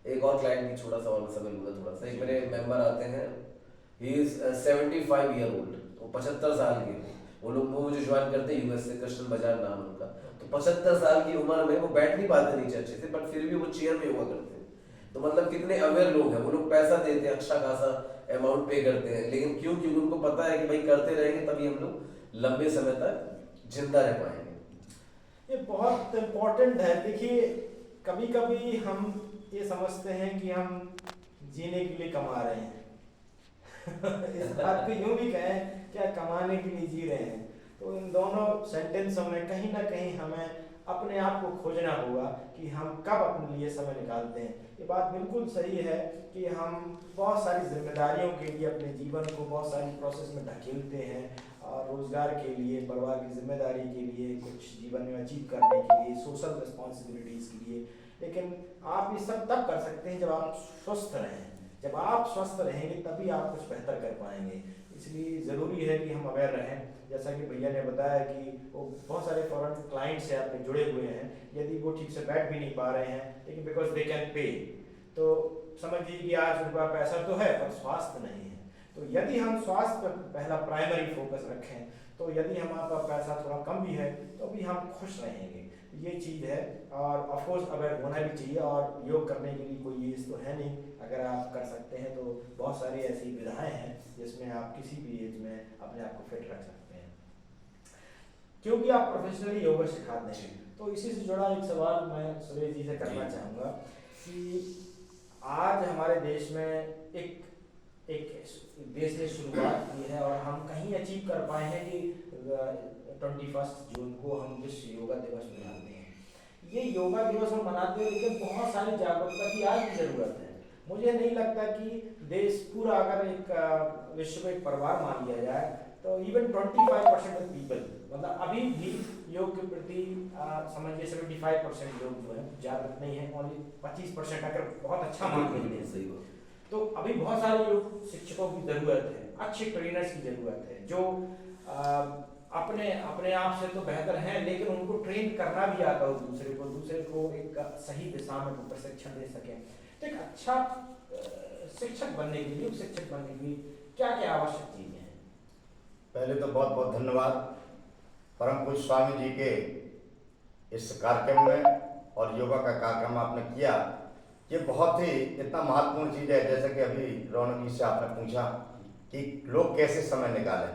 एक और क्लाइंट की छोटा सा और समय लूंगा थोड़ा सा। एक मेरे मेंबर आते हैं, ही इज 75 ईयर ओल्ड, वो 75 साल के, वो लोग वो मुझे ज्वाइन करते हैं यूएस से, कृष्ण बाजार नाम उनका। तो 75 साल की उम्र में वो बैठ नहीं पाते नीचे अच्छे से, बट फिर भी वो चेयर में योगा करते हैं। तो मतलब कितने अवेयर लोग हैं, वो लोग पैसा देते हैं, अच्छा खासा अमाउंट पे करते हैं, लेकिन क्यों? क्योंकि उनको पता है कि भाई करते रहेंगे तभी हम लोग लंबे समय तक जिंदा रह पाएंगे। ये बहुत इम्पोर्टेंट है। देखिए, कभी कभी हम ये समझते हैं कि हम जीने के लिए कमा रहे हैं इस बात को यूं भी कहें, क्या कमाने के लिए जी रहे हैं? तो इन दोनों सेंटेंसों में कहीं ना कहीं हमें अपने आप को खोजना होगा कि हम कब अपने लिए समय निकालते हैं। ये बात बिल्कुल सही है कि हम बहुत सारी जिम्मेदारियों के लिए अपने जीवन को बहुत सारी प्रोसेस में धकेलते हैं, और रोजगार के लिए, परिवार की जिम्मेदारी के लिए, कुछ जीवन में अचीव करने के लिए, सोशल रिस्पॉन्सिबिलिटीज के लिए। लेकिन आप ये सब तब कर सकते हैं जब आप स्वस्थ रहें। जब आप स्वस्थ रहेंगे तभी आप कुछ बेहतर कर पाएंगे। इसलिए ज़रूरी है कि हम अवेयर रहें। जैसा कि भैया ने बताया कि वो बहुत सारे फॉरेन क्लाइंट से आपके जुड़े हुए हैं, यदि वो ठीक से बैठ भी नहीं पा रहे हैं, लेकिन बिकॉज दे कैन पे, तो समझ लीजिए कि आज उनके पास पैसा तो है पर स्वास्थ्य नहीं है। तो यदि हम स्वास्थ्य पर पहला प्राइमरी फोकस रखें, तो यदि हमारे पास पैसा थोड़ा कम भी है तो भी हम खुश रहेंगे। ये चीज़ है, और ऑफकोर्स अवेयर होना भी चाहिए। और योग करने के लिए कोई एज तो है नहीं, अगर आप कर सकते हैं तो बहुत सारी ऐसी विधाएं हैं जिसमें आप किसी भी एज में अपने आप को फिट रख सकते हैं, क्योंकि आप प्रोफेशनली योगा सिखाते हैं। तो इसी से जुड़ा एक सवाल मैं सुरेश जी से करना चाहूँगा कि आज हमारे देश में एक देश ने शुरुआत की है और हम कहीं अचीव कर पाए हैं कि 21 जून को हम विश्व योगा दिवस मनाते हैं। ये योगा दिवस हम मनाते हैं, लेकिन बहुत सारी जागरूकता की आज भी ज़रूरत है। मुझे नहीं लगता कि देश पूरा अगर एक विश्व को एक परिवार मान लिया जाए तो इवन 25% ऑफ पीपल, मतलब अभी भी योग के प्रति समझिए 75% लोग जो है जागरूक नहीं है। ओनली 25% अगर बहुत अच्छा मान लेते हैं, सही बात। तो अभी बहुत सारे योग शिक्षकों की ज़रूरत है, अच्छे ट्रेनर्स की ज़रूरत है, जो अपने आप से तो बेहतर हैं लेकिन उनको ट्रेन करना भी आता हो दूसरे को एक सही दिशा में प्रशिक्षण दे सकें। तो एक अच्छा शिक्षक बनने के लिए, शिक्षक बनने की क्या क्या आवश्यक चीजें हैं? पहले तो बहुत बहुत धन्यवाद परम पूज्य स्वामी जी के इस कार्यक्रम में, और योगा का कार्यक्रम आपने किया, ये बहुत ही इतना महत्वपूर्ण चीज़ है। जैसे कि अभी रौनक जी से आपने पूछा कि लोग कैसे समय निकालें,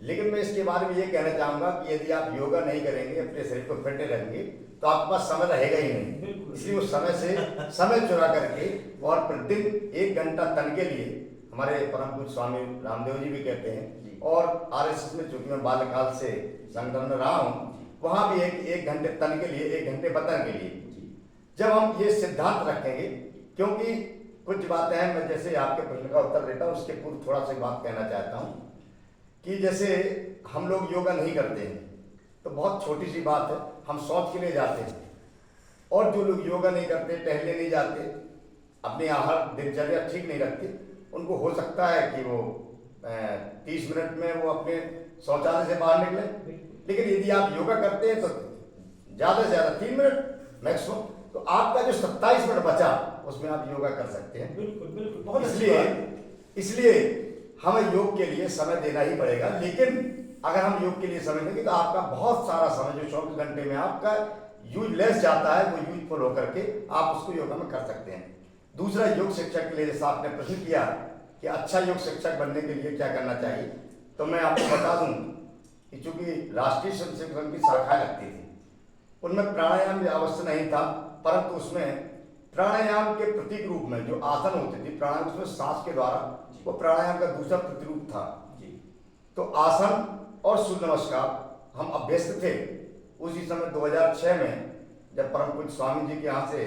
लेकिन मैं इसके बारे में ये कहना चाहूँगा कि यदि आप योगा नहीं करेंगे, अपने शरीर को फिट नहीं रखेंगे, तो आपके पास समय रहेगा ही नहीं। इसलिए उस समय से समय चुरा करके और प्रतिदिन 1 घंटा तन के लिए, हमारे परम पूज्य स्वामी रामदेव जी भी कहते हैं, और आरएसएस में चूंकि मैं बाल्यकाल से संगठन में रहा हूँ, वहाँ भी एक घंटे तन के लिए, 1 घंटे बतन के लिए, जब हम ये सिद्धांत रखेंगे, क्योंकि कुछ बातें हैं, मैं जैसे आपके प्रश्न का उत्तर देता हूँ उसके पूर्व थोड़ा सा बात कहना चाहता हूँ कि जैसे हम लोग योगा नहीं करते हैं तो बहुत छोटी सी बात है, हम शौच के लिए जाते हैं, और जो लोग योगा नहीं करते, टहलने नहीं जाते, अपनी आहार दिनचर्या ठीक नहीं रखते, उनको हो सकता है कि वो 30 मिनट में वो अपने शौचालय से बाहर निकले। लेकिन यदि आप योगा करते हैं तो ज़्यादा से ज़्यादा 3 मिनट मैक्सिमम, तो आपका जो 27 मिनट बचा उसमें आप योगा कर सकते हैं। बिल्कुल बिल्कुल, बहुत इसलिए हमें योग के लिए समय देना ही पड़ेगा। लेकिन अगर हम योग के लिए समय देंगे तो आपका बहुत सारा समय जो 24 घंटे में आपका यूजलेस जाता है, वो यूजफुल होकर के आप उसको योगा में कर सकते हैं। दूसरा, योग शिक्षक के लिए जैसा आपने प्रश्न किया कि अच्छा योग शिक्षक बनने के लिए क्या करना चाहिए, तो मैं आपको बता दूं कि चूंकि राष्ट्रीय स्वयं सेवक संघ की शाखाएं लगती थी, उनमें प्राणायाम भी अवश्य नहीं था, परंतु उसमें प्राणायाम के प्रतीक रूप में जो आसन होते थे, प्राणायाम उसमें सांस के द्वारा, वो प्राणायाम का दूसरा प्रतिरूप था। तो आसन और सूर्य नमस्कार हम अभ्यस्त थे। उसी समय 2006 में जब परम पूज्य स्वामी जी के यहाँ से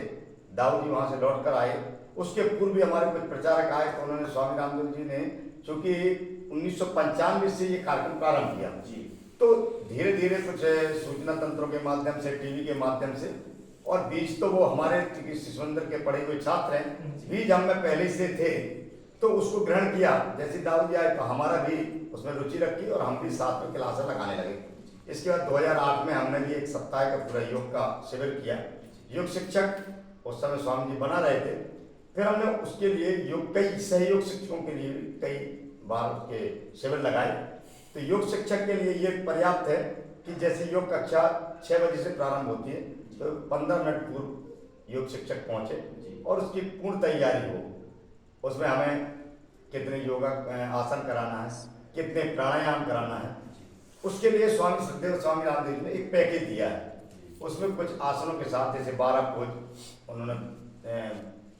दाऊ जी वहाँ से लौट कर आए, उसके पूर्व भी हमारे कुछ प्रचारक आए, तो उन्होंने स्वामी रामदेव जी ने चूंकि 1995 से ये कार्यक्रम प्रारंभ किया, तो धीरे धीरे कुछ सूचना तंत्रों के माध्यम से, टीवी के माध्यम से, और बीज तो वो हमारे शिशु मंदिर के पढ़े हुए छात्र हैं, बीज हम में पहले से थे, तो उसको ग्रहण किया। जैसे दाऊ जी आए तो हमारा भी उसमें रुचि रखी और हम भी साथ में क्लासें लगाने लगे। इसके बाद 2008 में हमने भी 1 सप्ताह का पूरा योग का शिविर किया। योग शिक्षक उस समय स्वामी जी बना रहे थे, फिर हमने उसके लिए योग कई सहयोग शिक्षकों के लिए कई बार उसके शिविर लगाए। तो योग शिक्षक के लिए ये पर्याप्त है कि जैसे योग कक्षा 6 बजे से प्रारंभ होती है, तो 15 मिनट पूर्व योग शिक्षक पहुंचे और उसकी पूर्ण तैयारी हो। उसमें हमें कितने योगा आसन कराना है, कितने प्राणायाम कराना है, उसके लिए स्वामी सदैव स्वामी रामदेव ने एक पैकेज दिया है। उसमें कुछ आसनों के साथ जैसे 12 पोज उन्होंने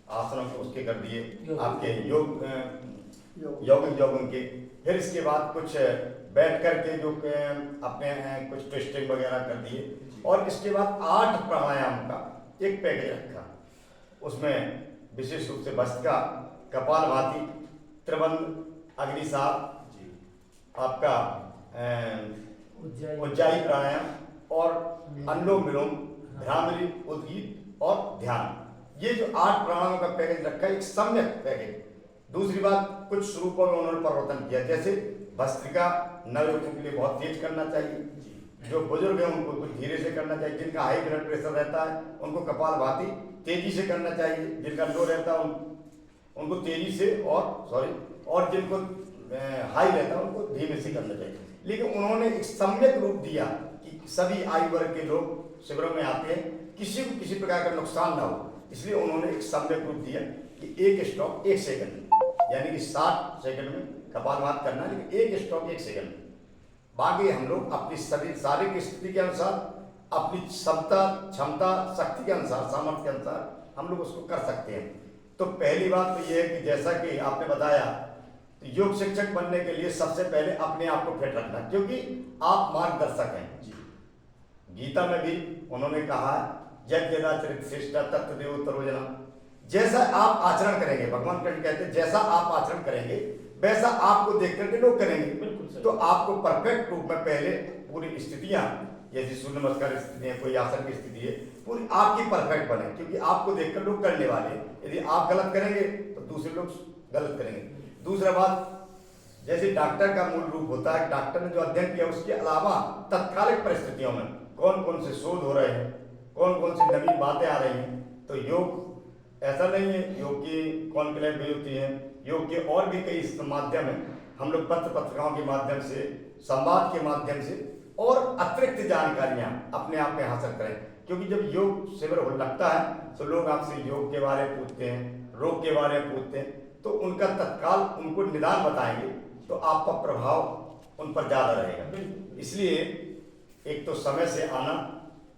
आसनों को उसके कर दिए आपके योगों के। फिर इसके बाद कुछ बैठ करके जो अपने कुछ ट्विस्टिंग वगैरह कर दिए, और इसके बाद 8 प्राणायाम का एक पैकेज रखा। उसमें विशेष रूप से भस्त्रिका, कपालभाति, त्रिबंध, अग्निसार, आपका उज्जाई प्राणायाम और अनुलोम विलोम, भ्रामरी, उद्गीत और ध्यान, ये जो 8 प्राणायामों का पैकेज रखा है, एक सम्यक पैकेज। दूसरी बात, कुछ स्वरूपों में उन्होंने परिवर्तन किया, जैसे भस्त्रिका नवयुवकों के लिए बहुत तेज करना चाहिए, जो बुजुर्ग हैं उनको कुछ धीरे से करना चाहिए, जिनका हाई ब्लड प्रेशर रहता है उनको कपालभाति तेजी से करना चाहिए, जिनका लो रहता है उनको तेजी से और जिनको हाई रहता है उनको धीमे से करना चाहिए। लेकिन उन्होंने एक सम्यक रूप दिया कि सभी आयु वर्ग के लोग शिविरों में आते हैं, किसी को किसी प्रकार का नुकसान ना हो, इसलिए उन्होंने एक सम्यक रूप दिया कि एक स्ट्रोक 1 सेकंड, यानी कि 60 सेकंड में कपालभाति करना, लेकिन एक स्ट्रोक 1 सेकंड। बाकी हम लोग अपनी सभी शारीरिक स्थिति के अनुसार, अपनी क्षमता, शक्ति के अनुसार, सामर्थ्य के अनुसार हम लोग उसको कर सकते हैं। तो पहली बात तो ये है कि जैसा कि आपने बताया, तो योग शिक्षक बनने के लिए सबसे पहले अपने आप को फिट रखना, क्योंकि आप मार्गदर्शक हैं। गीता में भी उन्होंने कहा है, यज्ञदाचरित श्रेष्ठा तत्वदेव तरोजना, जैसा आप आचरण करेंगे, भगवान कृष्ण कहते हैं जैसा आप आचरण करेंगे वैसा आपको देख करके लोग करेंगे। तो आपको परफेक्ट रूप में पहले पूरी स्थितियां, जैसे सूर्य नमस्कार स्थिति है, कोई आसन की स्थिति है, पूरी आपकी परफेक्ट बने, क्योंकि आपको देखकर लोग करने वाले हैं। यदि आप गलत करेंगे तो दूसरे लोग गलत करेंगे। दूसरा बात, जैसे डॉक्टर का मूल रूप होता है, डॉक्टर ने जो अध्ययन किया उसके अलावा तत्कालिक परिस्थितियों में कौन कौन से शोध हो रहे हैं, कौन कौन सी नवी बातें आ रही हैं, तो योग ऐसा नहीं है योग की कॉन्क्लेव भी होती है, योग के और भी कई माध्यम हैं। हम लोग पत्र पत्रिकाओं के माध्यम से, संवाद के माध्यम से और अतिरिक्त जानकारियाँ अपने आप में हासिल करें, क्योंकि जब योग शिविर हो लगता है तो लोग आपसे योग के बारे में पूछते हैं, रोग के बारे में पूछते हैं, तो उनका तत्काल उनको निदान बताएंगे तो आपका प्रभाव उन पर ज़्यादा रहेगा। इसलिए एक तो समय से आना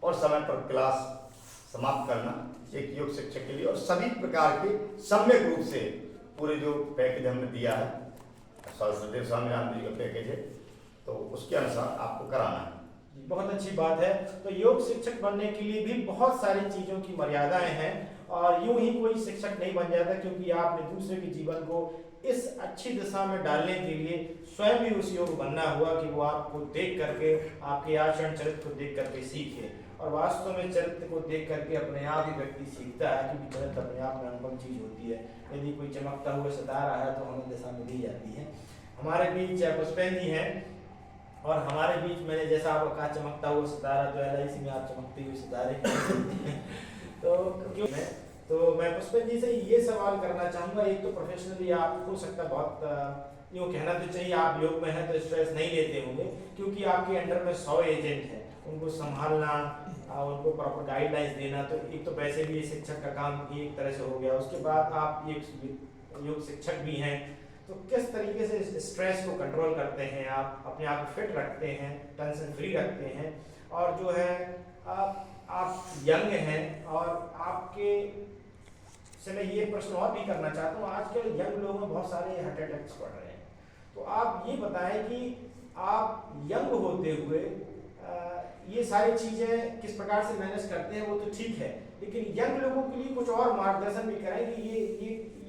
और समय पर क्लास समाप्त करना एक योग शिक्षक के लिए, और सभी प्रकार के सम्यक रूप से पूरे जो पैकेज हमने दिया है, सरस्वती स्वामी राम जी का पैकेज है, तो उसके अनुसार आपको कराना है। बहुत अच्छी बात है। तो योग शिक्षक बनने के लिए भी बहुत सारी चीज़ों की मर्यादाएं हैं, और यूं ही कोई शिक्षक नहीं बन जाता, क्योंकि आपने दूसरे के जीवन को इस अच्छी दिशा में डालने के लिए स्वयं भी उस योग बनना हुआ कि वो आपको देख करके, आपके आचरण चरित्र को देख करके सीखे। और वास्तव में चरित्र को देख करके अपने आप ही व्यक्ति सीखता है, क्योंकि चरित्र अपने आप में अनुपम चीज़ होती है। यदि कोई चमकता हुआ सितारा है तो हमें दिशा मिल ही जाती है। हमारे बीच पुष्पेंद्र जी हैं, और हमारे बीच मैंने जैसा आपको कहा चमकता हुआ सितारा, तो LIC में आप चमकते हुए सितारे तो क्यों मैं पुष्पेंद्र जी से ये सवाल करना चाहूँगा। एक तो प्रोफेशनली आप हो सकता है बहुत यूँ कहना तो चाहिए आप योग में हैं तो स्ट्रेस नहीं लेते होंगे, क्योंकि आपके अंडर में 100 एजेंट हैं, उनको संभालना, उनको प्रॉपर गाइडलाइंस देना, तो एक तो वैसे भी ये शिक्षक का काम एक तरह से हो गया। उसके बाद आप एक योग शिक्षक भी हैं, तो किस तरीके से स्ट्रेस को कंट्रोल करते हैं आप, अपने आप को फिट रखते हैं, टेंशन फ्री रखते हैं, और जो है आप यंग हैं, और आपके से मैं ये प्रश्न और भी करना चाहता हूँ, आजकल यंग लोगों में बहुत सारे हार्ट अटैक्स बढ़ रहे हैं, तो आप ये बताएं कि आप यंग होते हुए ये सारी चीज़ें किस प्रकार से मैनेज करते हैं, वो तो ठीक है, लेकिन यंग लोगों के लिए कुछ और मार्गदर्शन भी करें कि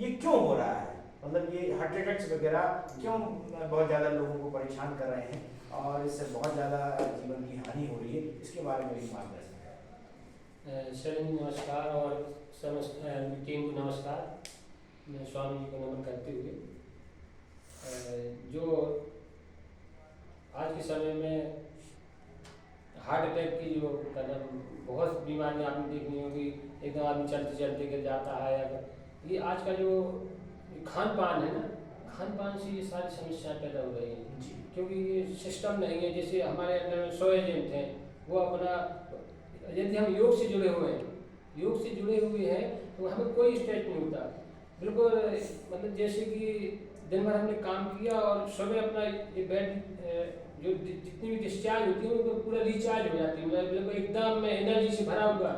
ये क्यों हो रहा है, मतलब ये हार्ट अटैक्स वगैरह क्यों बहुत ज़्यादा लोगों को परेशान कर रहे हैं, और इससे बहुत ज़्यादा जीवन की हानि हो रही है, इसके बारे में भी मार्गदर्शन करें। सर नमस्कार, और समस्त टीम को नमस्कार। मैं स्वामी जी को नमन करते हुए, जो आज के समय में हार्ट अटैक की जो बहुत बीमारियाँ आपने देखनी होगी, एकदम आदमी चलते चलते गिर जाता है, ये आज का जो खान पान है ना, खान पान से ये सारी समस्याएं पैदा हो रही हैं, क्योंकि ये सिस्टम नहीं है। जैसे हमारे अंदर में 100 एजेंट हैं, वो अपना, यदि हम योग से जुड़े हुए हैं, तो हमें कोई स्ट्रेस नहीं होता बिल्कुल, मतलब जैसे कि दिन भर हमने काम किया और सुबह अपना ये बेड जो जितनी भी डिस्चार्ज होती है वो पूरा रिचार्ज हो जाती है, मतलब एकदम एनर्जी से भरा हुआ।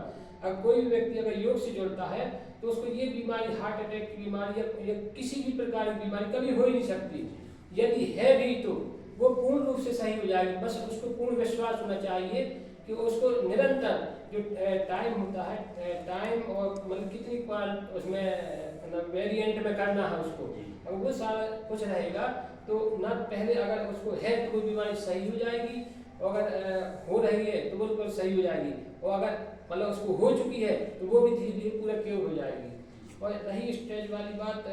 अगर कोई भी व्यक्ति अगर योग से जुड़ता है तो उसको ये बीमारी, हार्ट अटैक की बीमारी या किसी भी प्रकार की बीमारी कभी हो ही नहीं सकती। यदि है भी तो वो पूर्ण रूप से सही हो जाएगी, बस उसको पूर्ण विश्वास होना चाहिए कि उसको निरंतर जो टाइम होता है, टाइम और मतलब कितनी उसमें मतलब वेरिएंट में करना है उसको, अगर वो सारा कुछ रहेगा तो ना पहले अगर उसको है तो वो बीमारी सही हो जाएगी, और अगर हो रही है तो बिल्कुल सही हो जाएगी, और अगर मतलब उसको हो चुकी है तो वो भी धीरे धीरे पूरा क्योर हो जाएगी। और रही स्टेज वाली बात,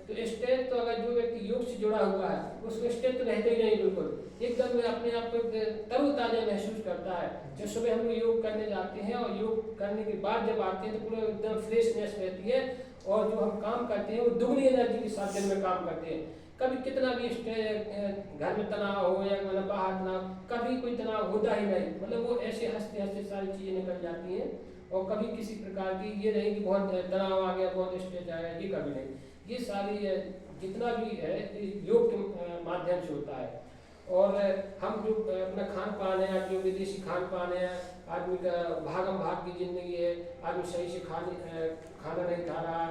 तो स्टेज तो अगर जो व्यक्ति योग से जुड़ा हुआ है उसको स्टेज तो रहते ही नहीं, बिल्कुल एकदम अपने आप को तरोताजा महसूस करता है। जब सुबह हम लोग योग करने जाते हैं और योग करने के बाद जब आते हैं तो पूरा एकदम फ्रेशनेस रहती है, और जो हम काम करते हैं वो दुगनी एनर्जी के साथ दिन में काम करते हैं। कभी कितना भी घर में तनाव हो या मतलब बाहर तनाव, कभी कोई तनाव होता ही नहीं, मतलब वो ऐसे हंसते हंसते सारी चीज़ें निकल जाती हैं, और कभी किसी प्रकार की ये नहीं कि बहुत तनाव आ गया, बहुत स्ट्रेस आ गया, ये कभी नहीं। ये सारी जितना भी है योग के माध्यम से होता है। और हम जो अपना खान पान है, जो विदेशी खान पान है, आदमी का भागम भाग की जिंदगी है, आदमी सही से खाना नहीं खा रहा,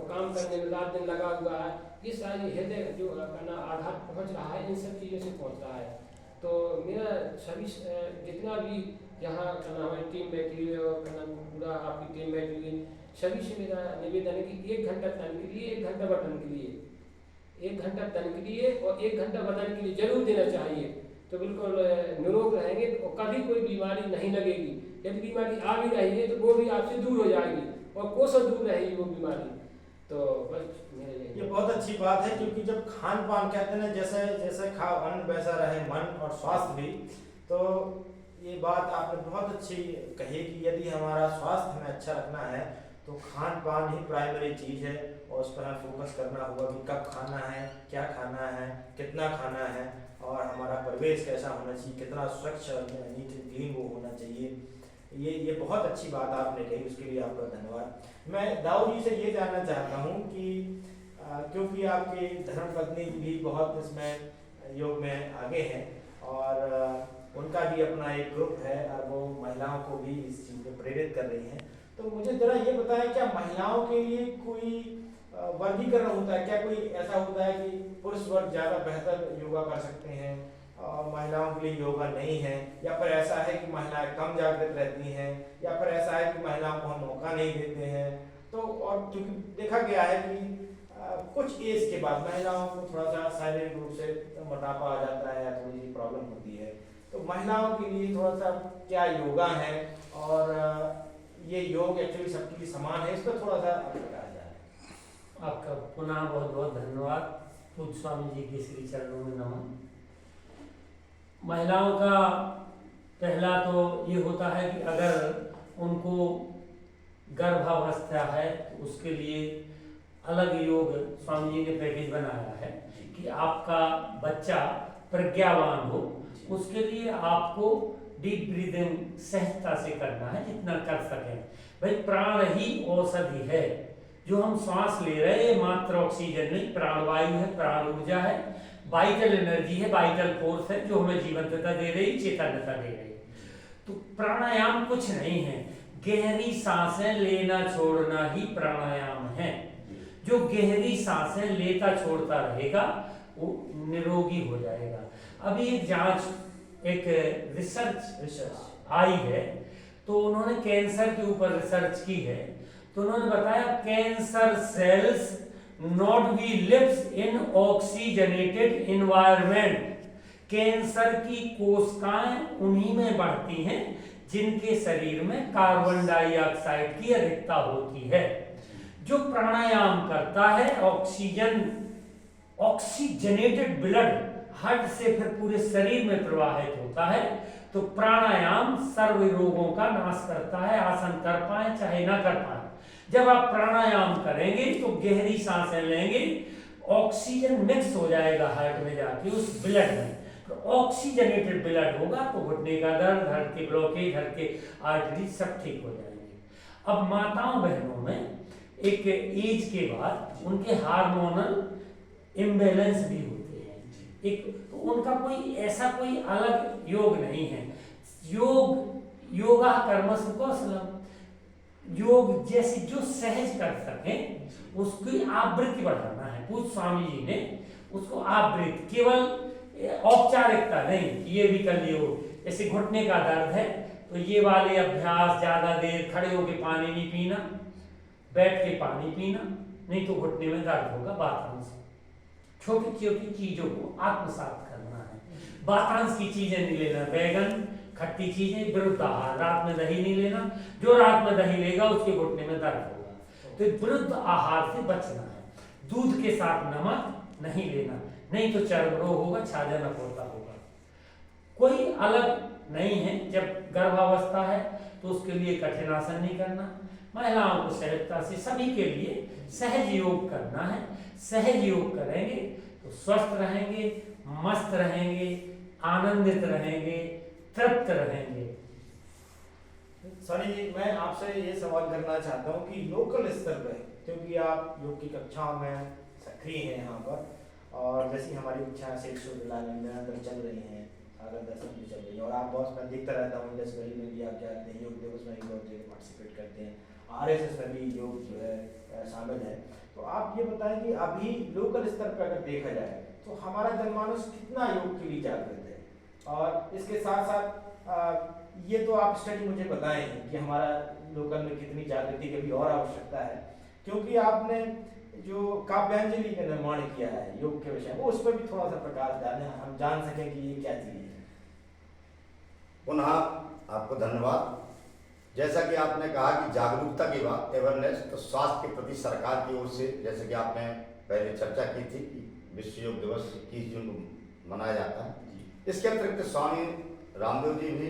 काम करने में रात दिन लगा हुआ है, ये सारी हृदय जो अपना आघात पहुंच रहा है, इन सब चीज़ों से पहुंच रहा है। तो मेरा सभी जितना भी यहाँ हमारी टीम बैठी हुई है और पूरा आपकी टीम बैठी हुई है, सभी से मेरा निवेदन है कि 1 घंटा तन के लिए, 1 घंटा बटन के लिए, 1 घंटा तन के लिए और 1 घंटा बदन के लिए जरूर देना चाहिए, तो बिल्कुल निरोग रहेंगे और कभी कोई बीमारी नहीं लगेगी। यदि बीमारी आ भी रही है तो वो भी आपसे दूर हो जाएगी, और कोसों दूर रहेगी वो बीमारी। तो बस ये बहुत अच्छी बात है, क्योंकि जब खान पान कहते हैं ना, जैसे जैसे खाओ अन्न वैसा रहे मन और स्वास्थ्य भी, तो ये बात आपने बहुत अच्छी कही कि यदि हमारा स्वास्थ्य हमें अच्छा रखना है तो खान पान ही प्राइमरी चीज़ है। और उस पर हमें फोकस करना होगा कि कब खाना है, क्या खाना है, कितना खाना है, और हमारा परिवेश कैसा होना चाहिए, कितना स्वच्छ और नीट एंड क्लीन वो होना चाहिए। ये बहुत अच्छी बात आपने कही, उसके लिए आपका धन्यवाद। मैं दाऊ जी से ये जानना चाहता हूँ कि क्योंकि आपकी धर्मपत्नी भी बहुत इसमें योग में आगे हैं और उनका भी अपना एक ग्रुप है और वो महिलाओं को भी इस चीज़ में प्रेरित कर रही हैं, तो मुझे ज़रा ये बताएं, क्या महिलाओं के लिए कोई वर्गीकरण होता है? क्या कोई ऐसा होता है कि पुरुष वर्ग ज़्यादा बेहतर योगा कर सकते हैं और महिलाओं के लिए योगा नहीं है, या फिर ऐसा है कि महिलाएं कम जागृत रहती हैं, या फिर ऐसा है कि महिलाओं को हम मौका नहीं देते हैं? तो और क्योंकि देखा गया है कि कुछ एज के बाद महिलाओं को थोड़ा सा शारीरिक रूप से मोटापा आ जाता है या थोड़ी सी प्रॉब्लम होती है, तो महिलाओं के लिए थोड़ा सा क्या योगा है और ये योग एक्चुअली सबके लिए समान है, इस पर थोड़ा सा आप बताया जाए। आपका पुनः बहुत बहुत धन्यवाद। पूज्य स्वामी जी के श्री चरणों में नमन। महिलाओं का पहला तो ये होता है कि अगर उनको गर्भावस्था है तो उसके लिए अलग योग स्वामी जी ने पैकेज बनाया है कि आपका बच्चा प्रज्ञावान हो, उसके लिए आपको डीप ब्रीदिंग सहजता से करना है जितना कर सकें। भाई प्राण ही औषधि है, जो हम सांस ले रहे हैं मात्र ऑक्सीजन नहीं, प्राणवायु है, प्राण ऊर्जा है, वाइटल एनर्जी है, वाइटल फोर्स है जो हमें जीवंतता दे रही, चेतनता दे रही। तो प्राणायाम कुछ नहीं है, गहरी सांसें लेना छोड़ना ही प्राणायाम है। जो गहरी सांसें लेता छोड़ता रहेगा वो निरोगी हो जाएगा। अभी एक जांच, एक रिसर्च आई है, तो उन्होंने कैंसर के ऊपर रिसर्च की है, तो उन्होंने बताया cancer cells not be lives in oxygenated environment. Cancer की कोशिकाएं उन्हीं में बढ़ती हैं जिनके शरीर में कार्बन डाइऑक्साइड की अधिकता होती है। जो प्राणायाम करता है, ऑक्सीजनेटेड ब्लड हार्ट से फिर पूरे शरीर में प्रवाहित होता है, तो प्राणायाम सर्व रोगों का नाश करता है, आसन कर पाए चाहे ना कर पाए। जब आप प्राणायाम करेंगे तो गहरी सांसें लेंगे, ऑक्सीजन मिक्स हो जाएगा हार्ट में जाके उस ब्लड में, तो ऑक्सीजनेटेड ब्लड होगा तो घुटने का दर्द, हार्ट के ब्लॉकेज, हार्ट के आर्टरी सब ठीक हो जाएंगे। अब माताओं बहनों में एक एज के बाद उनके हार्मोनल इम्बैलेंस भी होते हैं, एक तो उनका कोई ऐसा कोई अलग योग नहीं है। योगा कर्मसु कौशलम, योग जैसे जो सहज कर सके उसकी आवृत्ति बढ़ाना है। पूज्य स्वामी जी ने उसको आवृत्ति, केवल औपचारिकता नहीं, ये भी कर लियो। जैसे घुटने का दर्द है तो ये वाले अभ्यास, ज्यादा देर खड़े होकर पानी नहीं पीना, बैठ के पानी पीना, नहीं तो घुटने में दर्द होगा। वातांश, छोटी छोटी चीजों को आत्मसात करना है। वातांश की चीजें नहीं लेना, बैगन, खट्टी चीजें, विरुद्ध आहार, रात में दही नहीं लेना, जो रात में दही लेगा उसके घुटने में दर्द होगा। तो विरुद्ध आहार से बचना है। दूध के साथ नमक नहीं लेना, नहीं तो चर्म रोग होगा, छाजा नकोरता होगा। कोई अलग नहीं है। जब गर्भावस्था है तो उसके लिए कठिन आसन नहीं करना, महिलाओं को सहजता से सभी के लिए सहज योग करना है। सहज योग करेंगे तो स्वस्थ रहेंगे, मस्त रहेंगे, आनंदित रहेंगे, तृप्त रहेंगे। सनी जी, मैं आपसे ये सवाल करना चाहता हूँ कि लोकल स्तर पर, क्योंकि आप योग की कक्षाओं में सक्रिय हैं यहाँ पर, और जैसी हमारी कक्षा से विश्वविद्यालय में अंदर चल रही हैं, सागर दर्शन भी चल रही है, और आप बहुत, मैं देखता रहता हूँ इंडस वैली में भी आप जाते हैं, योग दिवस में भी बहुत जगह पार्टिसिपेट करते हैं, RSS में भी योग जो है शामिल है। तो आप ये बताएं कि अभी लोकल स्तर पर अगर देखा जाए तो हमारा जनमानस कितना योग के लिए जागृत है, और इसके साथ साथ ये तो आप स्टडी मुझे बताएं कि हमारा लोकल में कितनी जागृति की भी और आवश्यकता है, क्योंकि आपने जो काव्यांजलि का निर्माण किया है योग के विषय में, उस पर भी थोड़ा सा प्रकाश डालें, हम जान सकें कि ये क्या चीज़ है। पुनः आपको धन्यवाद। जैसा कि आपने कहा कि जागरूकता की बात, अवेयरनेस, तो स्वास्थ्य के प्रति सरकार की ओर से, जैसे कि आपने पहले चर्चा की थी कि विश्व योग दिवस 21 जून को मनाया जाता है। इसके अतिरिक्त स्वामी रामदेव जी भी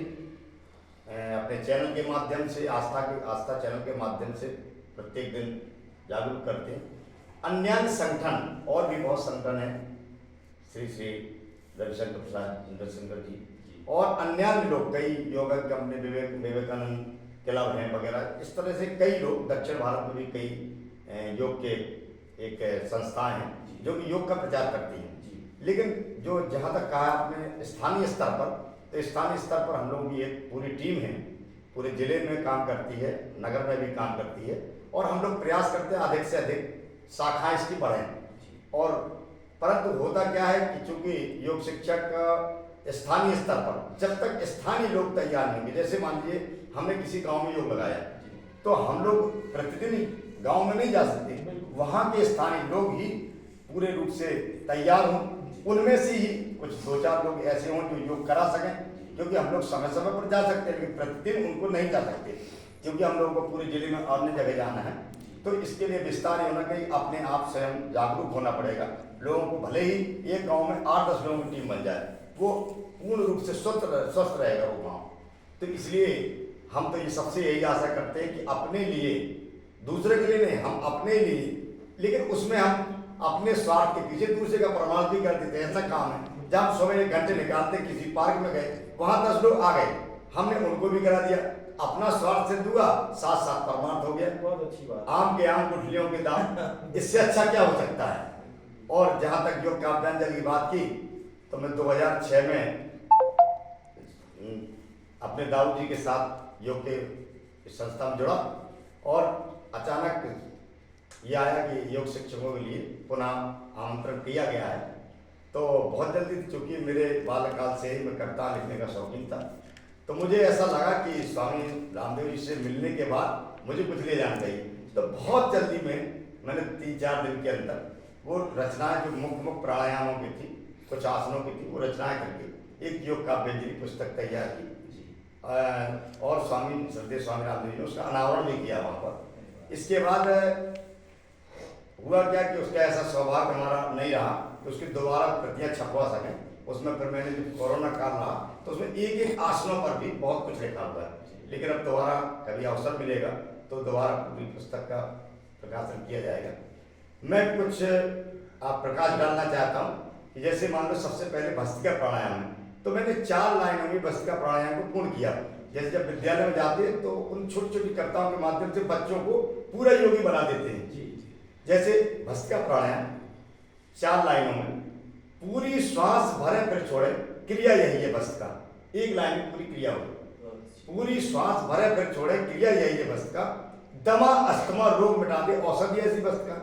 अपने चैनल के माध्यम से, आस्था चैनल के माध्यम से प्रत्येक दिन जागरूक करते हैं। अन्य संगठन और भी बहुत संगठन है, श्री श्री रविशंकर प्रसाद इंद्र शंकर जी और अन्य लोग, कई योगा के अपने विवेकानंद क्लब हैं वगैरह, इस तरह से कई लोग, दक्षिण भारत में भी कई योग के एक संस्थाएं हैं जो कि योग का प्रचार करती हैं। लेकिन जो जहाँ तक कहा आपने स्थानीय स्तर पर, तो स्थानीय स्तर पर हम लोग की एक पूरी टीम है, पूरे जिले में काम करती है, नगर में भी काम करती है और हम लोग प्रयास करते हैं अधिक से अधिक शाखाएं इसकी बढ़ें। और परंतु होता क्या है कि चूंकि योग शिक्षक स्थानीय स्तर पर जब तक स्थानीय लोग तैयार नहीं होंगे, जैसे मान लीजिए हमने किसी गांव में योग लगाया तो हम लोग प्रतिदिन गांव में नहीं जा सकते, वहां के स्थानीय लोग ही पूरे रूप से तैयार हों, उनमें से ही कुछ 2-4 लोग ऐसे हों जो योग करा सकें, क्योंकि हम लोग समय समय पर जा सकते हैं लेकिन प्रतिदिन उनको नहीं जा सकते, क्योंकि हम लोगों को पूरे जिले में अन्य जगह जाना है। तो इसके लिए विस्तार होना कहीं अपने आप स्वयं जागरूक होना पड़ेगा। लोगों को भले ही एक गांव में 8-10 लोगों की टीम बन जाए, वो पूर्ण रूप से स्वस्थ रहेगा वो गाँव। तो इसलिए हम तो ये सबसे यही आशा करते हैं कि अपने लिए, दूसरे के लिए नहीं, हम अपने लिए, लेकिन उसमें हम अपने स्वार्थ के पीछे दूसरे का प्रमाण भी कर देते हैं। ऐसा काम है जब हम सुबह 1 घंटे निकालते किसी पार्क में गए, वहां 10 लोग आ गए, हमने उनको भी करा दिया, अपना स्वार्थ सिद्ध हुआ, साथ साथ परमार्थ हो गया। बहुत अच्छी बात। आम के आम गुठलियों के दाम, इससे अच्छा क्या हो सकता है। और जहां तक योग काव्यांजलि की बात की तो मैं 2006 में अपने दाऊ जी के साथ योग के संस्था में जुड़ा और अचानक ये आया कि योग शिक्षकों के लिए पुनः आमंत्रण किया गया है। तो बहुत जल्दी, चूंकि मेरे बाल्यकाल से ही मैं कविता लिखने का शौकीन था, तो मुझे ऐसा लगा कि स्वामी रामदेव जी से मिलने के बाद मुझे कुछ ले जाना चाहिए। तो बहुत जल्दी में मैंने 3-4 दिन के अंदर वो रचनाएं जो मुख्य प्राणायामों की थी, कुछ आसनों की थी, वो रचनाएं करके एक योग काव्यांजलि पुस्तक तैयार की और स्वामी श्रद्धेय स्वामी रामदेव जी ने उसका अनावरण भी किया वहाँ पर। इसके बाद हुआ क्या कि उसका ऐसा सौभाग्य हमारा नहीं रहा कि उसकी दोबारा प्रतियां छपवा सकें। उसमें फिर मैंने जब कोरोना काल रहा तो उसमें एक आसनों पर भी बहुत कुछ लिखा हुआ है, लेकिन अब दोबारा कभी अवसर मिलेगा तो दोबारा पूरी पुस्तक का प्रकाशन किया जाएगा। मैं कुछ आप प्रकाश डालना चाहता हूँ कि जैसे मान लो सबसे पहले भस्त्रिका प्राणायाम है, तो मैंने 4 लाइनों में भस्त्रिका प्राणायाम को पूर्ण किया। जैसे जब विद्यालय में जाते हैं तो उन छोटी छोटी कविताओं के माध्यम से बच्चों को पूरा योगी बना देते हैं। जैसे भस्त्रिका प्राणायाम 4 लाइनों में, पूरी श्वास भरे फिर छोड़े, क्रिया यही है भस्त्रिका। 1 लाइन में पूरी क्रिया होगी, पूरी श्वास भरे फिर छोड़े, क्रिया यही है भस्त्रिका। दमा अस्थमा रोग मिटा दे, औषधि ऐसी भस्त्रिका।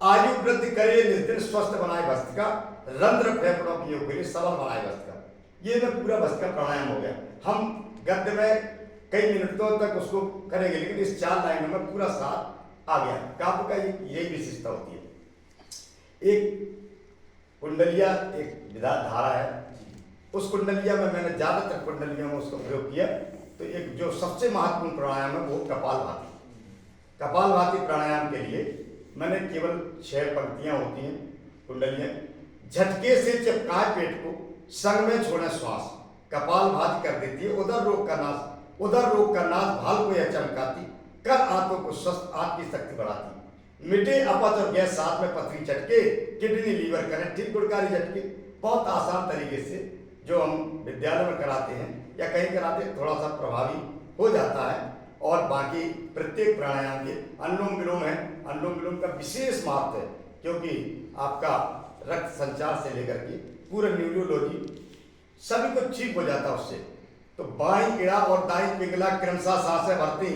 आयु वृद्धि करे, निस्दिन स्वस्थ बनाए भस्त्रिका। रंध्र फेफड़ों की योग के लिए सबल बनाए भस्त्रिका। ये मैं पूरा भस्त्रिका प्राणायाम हो गया। हम गद्य में कई मिनटों तक उसको करेंगे, लेकिन इस 4 लाइनों में पूरा साथ आ गया। काव्य का यही विशेषता होती है। एक कुंडलिया एक विधा धारा है, उस कुंडलिया में मैंने ज्यादातर कुंडलियों में उसको प्रयोग किया। तो एक जो सबसे महत्वपूर्ण प्राणायाम है वो कपालभाति। कपालभाति प्राणायाम के लिए मैंने केवल 6 पंक्तियां होती हैं कुंडलियां। झटके से चिपकाए पेट को, संग में छोड़े श्वास, कपालभाति कर देती है उदर रोग का नाश। उदर रोग का नाश भाल को यह चमकाती, कर आंतों को स्वस्थ, आंत की शक्ति बढ़ाती। मिटे अपच और गैस, साथ में पथरी चटके, किडनी लीवर करें ठीक, गुणकारी झटके। बहुत आसान तरीके से जो हम विद्यालय में कराते हैं या कहीं कराते हैं, थोड़ा सा प्रभावी हो जाता है। और बाकी प्रत्येक प्राणायाम के अनुलोम विलोम है। अनुलोम विलोम का विशेष महत्व है, क्योंकि आपका रक्त संचार से लेकर के पूरा न्यूरोलॉजी सभी कुछ ठीक हो जाता है उससे। तो बाई इड़ा और दाई पिंगला क्रमशः सांसें भरती,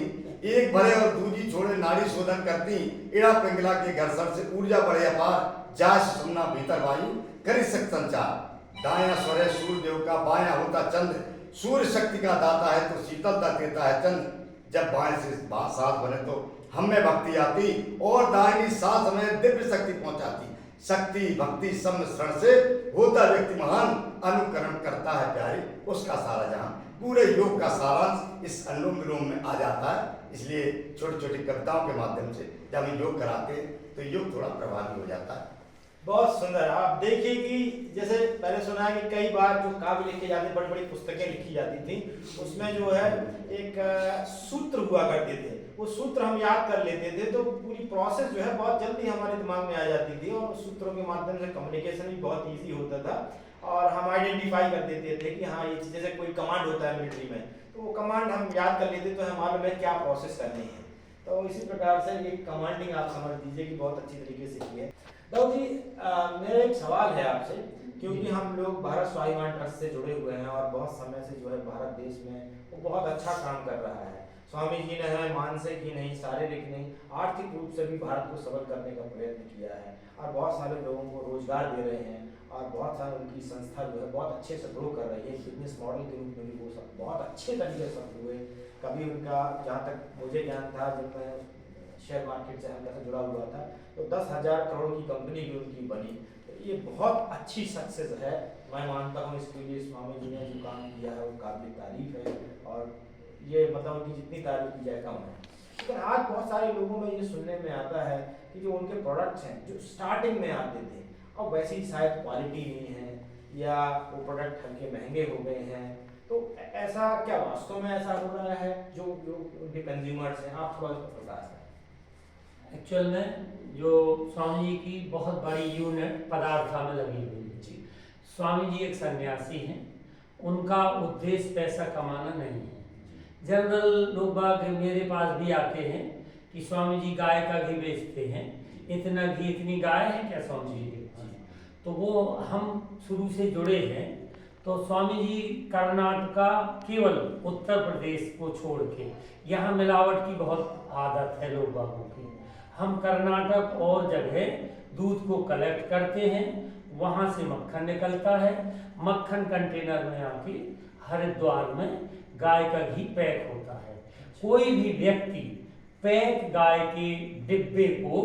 एक भरे और दूजी छोड़े नाड़ी शोधन करती। इड़ा पिंगला के घर्षण से ऊर्जा बढ़े अपार, जाय सुनना भीतर वायु करी शक्ति संचार। दाया स्वर है सूर्य देव का, बाया होता चंद्र, सूर्य शक्ति का दाता है तो शीतलता देता है चंद्र। जब बाएं से साथ बने तो हमें भक्ति आती, और दाहिनी साथ हमें दिव्य शक्ति पहुंचाती। शक्ति भक्ति सम्मिश्रण से होता व्यक्ति महान, अनुकरण करता है प्यारे उसका सारा जहां। पूरे योग का सारांश इस अनुलोम विलोम में आ जाता है। इसलिए छोटी छोटी कविताओं के माध्यम से जब हम योग कराते हैं तो योग थोड़ा प्रभावी हो जाता है। बहुत सुंदर। आप देखिए कि जैसे पहले सुना है कि कई बार जो काव्य लिखे जाते, बड़ी बड़ी पुस्तकें लिखी जाती थी, उसमें जो है एक सूत्र हुआ करते थे, वो सूत्र हम याद कर लेते थे तो पूरी प्रोसेस जो है बहुत जल्दी हमारे दिमाग में आ जाती थी और सूत्रों के माध्यम से कम्युनिकेशन भी बहुत ईजी होता था और हम आइडेंटिफाई कर देते थे कि हाँ ये जैसे कोई कमांड होता है मिलिट्री में, तो वो कमांड हम याद कर लेते तो हमें मालूम है क्या प्रोसेस करनी है। तो इसी प्रकार से ये कमांडिंग आप समझ लीजिए कि बहुत अच्छी तरीके से की है। दाऊद जी, मेरा एक सवाल है आपसे, क्योंकि हम लोग भारत स्वाभिमान ट्रस्ट से जुड़े हुए हैं और बहुत समय से जो है भारत देश में वो बहुत अच्छा काम कर रहा है। स्वामी जी ने है मानसिक ही नहीं, शारीरिक नहीं, आर्थिक रूप से भी भारत को सबल करने का प्रयत्न किया है और बहुत सारे लोगों को रोजगार दे रहे हैं और बहुत सारे उनकी संस्था जो है बहुत अच्छे से ग्रो कर रही है। बिजनेस मॉडल के रूप में भी वो सब बहुत अच्छे तरीके से हुए। कभी उनका, जहाँ तक मुझे ज्ञान था, जब मैं शेयर मार्केट से हल्का से जुड़ा हुआ था, तो 10,000 करोड़ की कंपनी भी उनकी बनी। तो ये बहुत अच्छी सक्सेस है। मैं मानता हूँ इसके लिए स्वामी जी ने जो काम किया है वो काबिल तारीफ है और ये मतलब उनकी जितनी तारीफ की जाए कम है। लेकिन आज बहुत सारे लोगों में ये सुनने में आता है कि जो उनके प्रोडक्ट्स हैं जो स्टार्टिंग में आते थे अब वैसी शायद क्वालिटी नहीं है या वो प्रोडक्ट हल्के महंगे हो गए हैं, तो ऐसा क्या वास्तव में ऐसा हो रहा है? जो जो उनके कंज्यूमर्स हैं, आप थोड़ा इसको प्रकाश करें। एक्चुअल में जो स्वामी जी की बहुत बड़ी यूनिट पदार्था में लगी हुई है। जी। स्वामी जी एक सन्यासी हैं, उनका उद्देश्य पैसा कमाना नहीं है। जनरल लोग बाग मेरे पास भी आते हैं कि स्वामी जी गाय का घी बेचते हैं, इतना घी इतनी गाय है क्या स्वामी जी के पास? तो वो हम शुरू से जुड़े हैं। तो स्वामी जी कर्नाटका केवल उत्तर प्रदेश को छोड़ के, यहाँ मिलावट की बहुत आदत है लोग बागों की। हम कर्नाटक और जगह दूध को कलेक्ट करते हैं, वहाँ से मक्खन निकलता है, मक्खन कंटेनर में आके हरिद्वार में गाय का घी पैक होता है। कोई भी व्यक्ति पैक गाय के डिब्बे को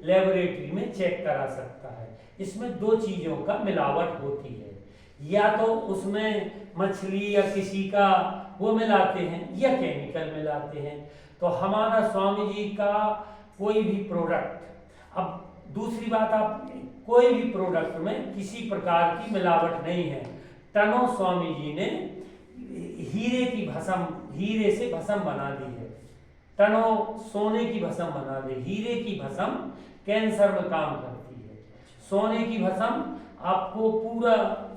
लेबोरेटरी में चेक करा सकता है। इसमें दो चीज़ों का मिलावट होती है, या तो उसमें मछली या किसी का वो मिलाते हैं या केमिकल मिलाते हैं। तो हमारा स्वामी जी का कोई भी प्रोडक्ट, अब दूसरी बात, आप कोई भी प्रोडक्ट में किसी प्रकार की मिलावट नहीं है। टनों स्वामी जी ने हीरे की भस्म, हीरे से भस्म बना दी है, टनों सोने की भस्म बना दी। हीरे की भस्म कैंसर में काम करती है, सोने की भस्म आपको पूरा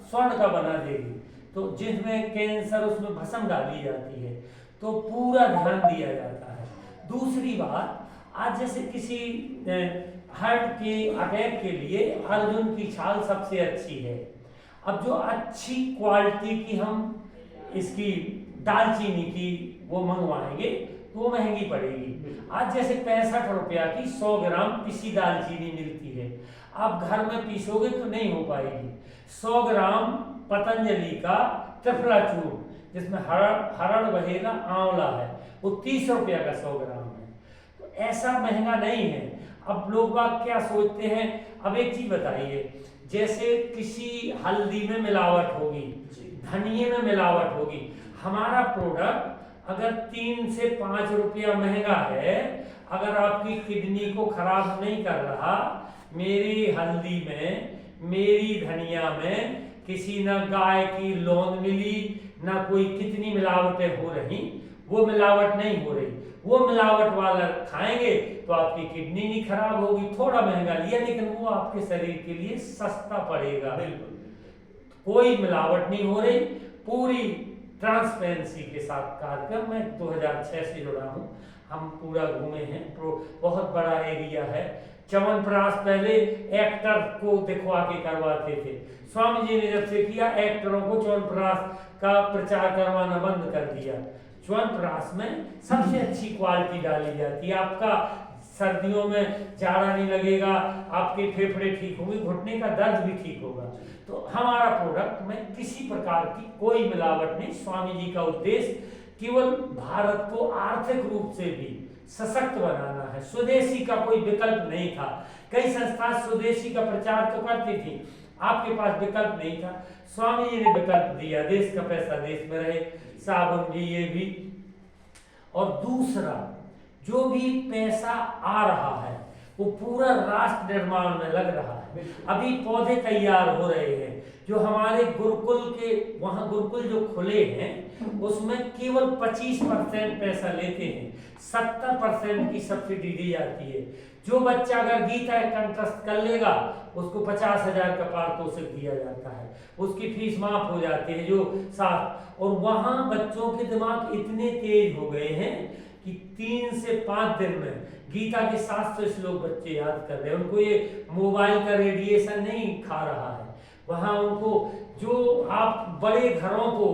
स्वर्ण का बना देगी। तो जिसमें कैंसर, उसमें भस्म डाली जाती है, तो पूरा ध्यान दिया जाता है। दूसरी बात, आज जैसे किसी हार्ट के अटैक के लिए अर्जुन की छाल सबसे अच्छी है। अब जो अच्छी क्वालिटी की हम इसकी दालचीनी की वो मंगवाएंगे तो वो महंगी पड़ेगी। आज जैसे 65 रुपया की 100 ग्राम पिसी दालचीनी मिलती है, आप घर में पीसोगे तो नहीं हो पाएगी। 100 ग्राम पतंजलि का त्रिफला चूर्ण, जिसमें हरड़ बहेरा आंवला है, वो 30 रुपया का 100 ग्राम है। तो ऐसा महंगा नहीं है। अब लोग बाग क्या सोचते हैं, अब एक चीज बताइए, जैसे किसी हल्दी में मिलावट होगी, धनिये में मिलावट होगी, हमारा प्रोडक्ट अगर 3 से 5 रुपया महंगा है, अगर आपकी किडनी को खराब नहीं कर रहा, मेरी हल्दी में, मेरी धनिया में किसी न गाय की लोंद मिली, ना कोई कितनी मिलावटें हो रही, वो मिलावट नहीं हो रही। वो मिलावट वाला खाएंगे तो आपकी किडनी नहीं खराब होगी। थोड़ा महंगा लिया लेकिन वो आपके शरीर के लिए सस्ता पड़ेगा। बिल्कुल कोई मिलावट नहीं हो रही, पूरी ट्रांसपेरेंसी के साथ कार्यक्रम में 2006 से जुड़ा हूँ। हम पूरा घूमे हैं, बहुत बड़ा एरिया है। च्यवनप्राश पहले एक्टर को दिखवा के करवाते थे, स्वामी जी ने जब से किया एक्टरों को च्यवनप्राश का प्रचार करवाना बंद कर दिया। च्यवनप्राश में सबसे अच्छी क्वालिटी डाली जाती है, आपका सर्दियों में जाड़ा नहीं लगेगा, आपके फेफड़े ठीक होंगे, घुटने का दर्द भी ठीक होगा। तो हमारा प्रोडक्ट में किसी प्रकार की कोई मिलावट नहीं। स्वामी जी का उद्देश्य केवल भारत को आर्थिक रूप से भी सशक्त बनाना है। स्वदेशी का कोई विकल्प नहीं था। कई संस्था स्वदेशी का प्रचार तो करती थी, आपके पास विकल्प नहीं था, स्वामी जी ने विकल्प दिया, देश का पैसा देश में रहे, साबुन भी, ये भी। और दूसरा, जो भी पैसा आ रहा है वो पूरा राष्ट्र निर्माण में लग रहा है। अभी पौधे तैयार हो रहे हैं। जो हमारे गुरुकुल के वहाँ गुरुकुल जो खुले हैं उसमें केवल 25% पैसा लेते हैं, 70% की सब्सिडी दी जाती है। जो बच्चा अगर गीता कंठस्थ कर लेगा उसको 50,000 का पारितोषिक दिया जाता है, उसकी फीस माफ हो जाती है। जो साथ और वहाँ बच्चों के दिमाग इतने तेज हो गए हैं कि 3 से 5 दिन में गीता के 700 श्लोक बच्चे याद कर रहे हैं। उनको ये मोबाइल का रेडिएशन नहीं खा रहा है। वहाँ उनको जो आप बड़े घरों को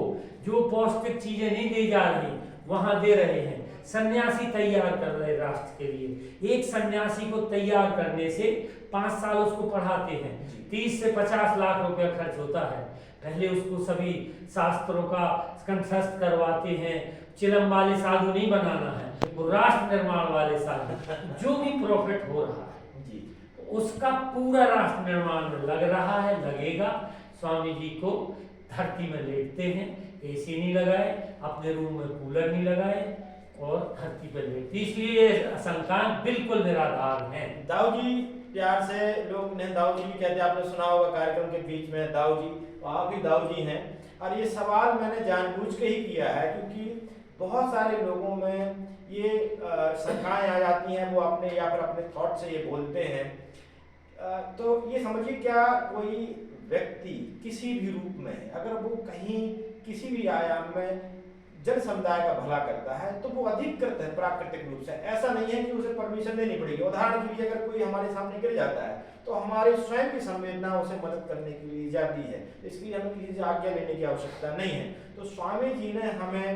जो पौष्टिक चीजें नहीं दी जा रही वहाँ दे रहे हैं। सन्यासी तैयार कर रहे राष्ट्र के लिए। एक सन्यासी को तैयार करने से 5 साल उसको पढ़ाते हैं, 30 से 50 लाख रुपया खर्च होता है। पहले उसको सभी शास्त्रों का कंठस्थ करवाते हैं। चिलम वाले साधु नहीं बनाना है, वो राष्ट्र निर्माण वाले साधु। जो भी प्रॉफिट हो रहा है उसका पूरा राष्ट्र निर्माण में लग रहा है, लगेगा। स्वामी जी को धरती में लेटते हैं, एसी नहीं लगाए, अपने रूम में कूलर नहीं लगाए और धरती पर लेटते, इसलिए आशंकाएं बिल्कुल निराधार हैं। दाऊ जी प्यार से लोग ने दाऊ जी भी कहते हैं, आपने सुना होगा कार्यक्रम के बीच में दाऊ जी, आप भी दाऊ जी हैं। और ये सवाल मैंने जानबूझ के ही किया है क्योंकि बहुत सारे लोगों में ये शंकाएं आ जाती हैं, वो अपने या फिर अपने थॉट से ये बोलते हैं। तो ये समझिए, क्या कोई व्यक्ति किसी भी रूप में अगर वो कहीं किसी भी आयाम में जन समुदाय का भला करता है तो वो अधिकृत है प्राकृतिक रूप से। ऐसा नहीं है कि उसे परमिशन देनी पड़ेगी। उदाहरण के लिए अगर कोई हमारे सामने गिर जाता है तो हमारी स्वयं की संवेदना उसे मदद करने के लिए जाती है, इसलिए हमें किसी से आज्ञा लेने की आवश्यकता नहीं है। तो स्वामी जी ने हमें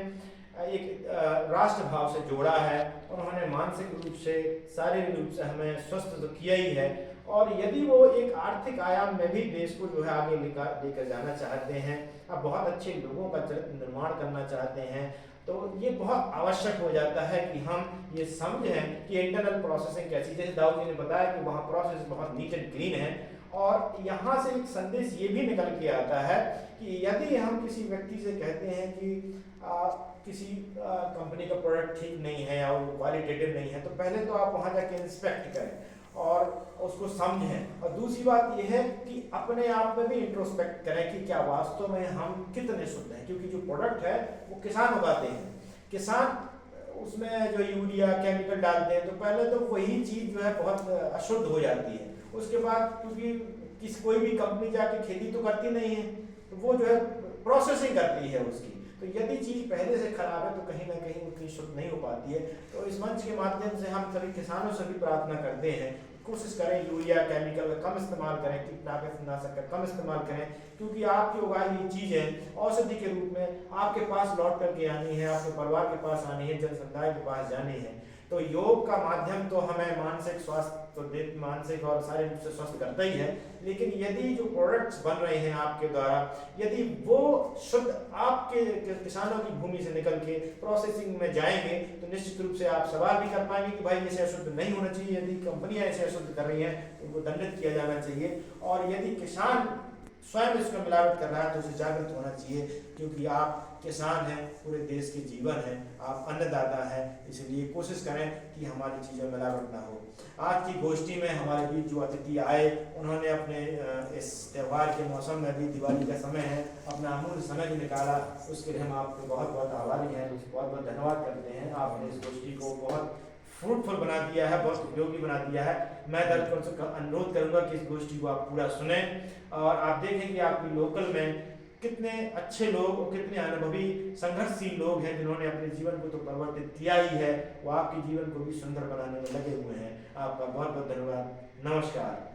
एक राष्ट्र भाव से जोड़ा है, उन्होंने मानसिक रूप से शारीरिक रूप से हमें स्वस्थ तो किया ही है। और यदि वो एक आर्थिक आयाम में भी देश को जो है आगे लेकर जाना चाहते हैं, अब बहुत अच्छे लोगों का चरित्र निर्माण करना चाहते हैं, तो ये बहुत आवश्यक हो जाता है कि हम ये समझें कि इंटरनल प्रोसेसिंग कैसी। जैसे दाऊ जी ने बताया कि वहाँ प्रोसेस बहुत नीट एंड क्लीन है। और यहाँ से एक संदेश ये भी निकल के आता है कि यदि हम किसी व्यक्ति से कहते हैं कि किसी कंपनी का प्रोडक्ट ठीक नहीं है या वो क्वालिटेटिव नहीं है, तो पहले तो आप वहाँ जाके इंस्पेक्ट करें और उसको समझें। और दूसरी बात यह है कि अपने आप में भी इंट्रोस्पेक्ट करें कि क्या वास्तव में हम कितने शुद्ध हैं, क्योंकि जो प्रोडक्ट है वो किसान उगाते हैं। किसान उसमें जो यूरिया केमिकल डालते हैं तो पहले तो वही चीज़ जो है बहुत अशुद्ध हो जाती है। उसके बाद क्योंकि कोई भी कंपनी जाके खेती तो करती नहीं है, तो वो जो है प्रोसेसिंग करती है उसकी। तो यदि चीज़ पहले से खराब है तो कहीं ना कहीं उतनी शुद्ध नहीं हो पाती है। तो इस मंच के माध्यम से हम सभी किसानों से भी प्रार्थना करते हैं, कोशिश करें यूरिया केमिकल का कम इस्तेमाल करें, कीटनाशक का कम इस्तेमाल करें, क्योंकि आपकी उगाई हुई चीज़ें औषधि के रूप में आपके पास लौट करके आनी है, आपके परिवार के पास आनी है, जन समुदाय के पास जानी है। तो योग का माध्यम तो हमें मानसिक स्वास्थ्य तो मानसिक और शारीरिक रूप से स्वस्थ करता ही है, लेकिन यदि जो प्रोडक्ट्स बन रहे हैं आपके द्वारा, यदि वो शुद्ध आपके किसानों की भूमि से निकल के प्रोसेसिंग में जाएंगे तो निश्चित रूप से आप सवाल भी कर पाएंगे कि भाई ऐसे अशुद्ध नहीं होना चाहिए। यदि कंपनियां ऐसे अशुद्ध कर रही हैं तो उनको दंडित किया जाना चाहिए। और यदि किसान स्वयं इसमें मिलावट कर रहा है तो उसे जागृत होना चाहिए, क्योंकि आप किसान हैं, पूरे देश के जीवन हैं, आप अन्नदाता हैं, इसलिए कोशिश करें कि हमारी चीज़ों में मिलावट ना हो। आज की गोष्ठी में हमारे बीच जो अतिथि आए, उन्होंने अपने इस त्यौहार के मौसम में भी, दिवाली का समय है, अपना अमूल्य समय भी निकाला, उसके लिए हम आपके बहुत बहुत आभारी हैं, बहुत बहुत धन्यवाद करते हैं। आपने इस गोष्ठी को बहुत फ्रूटफुल बना दिया है, बहुत उपयोगी बना दिया है। मैं दर्शकों का अनुरोध करूंगा कि इस गोष्ठी को आप पूरा सुने और आप देखें कि आपकी लोकल में कितने अच्छे लोग और कितने अनुभवी संघर्षशील लोग हैं जिन्होंने अपने जीवन को तो परिवर्तित किया ही है, वो आपके जीवन को भी सुंदर बनाने में लगे हुए हैं। आपका बहुत बहुत धन्यवाद। नमस्कार।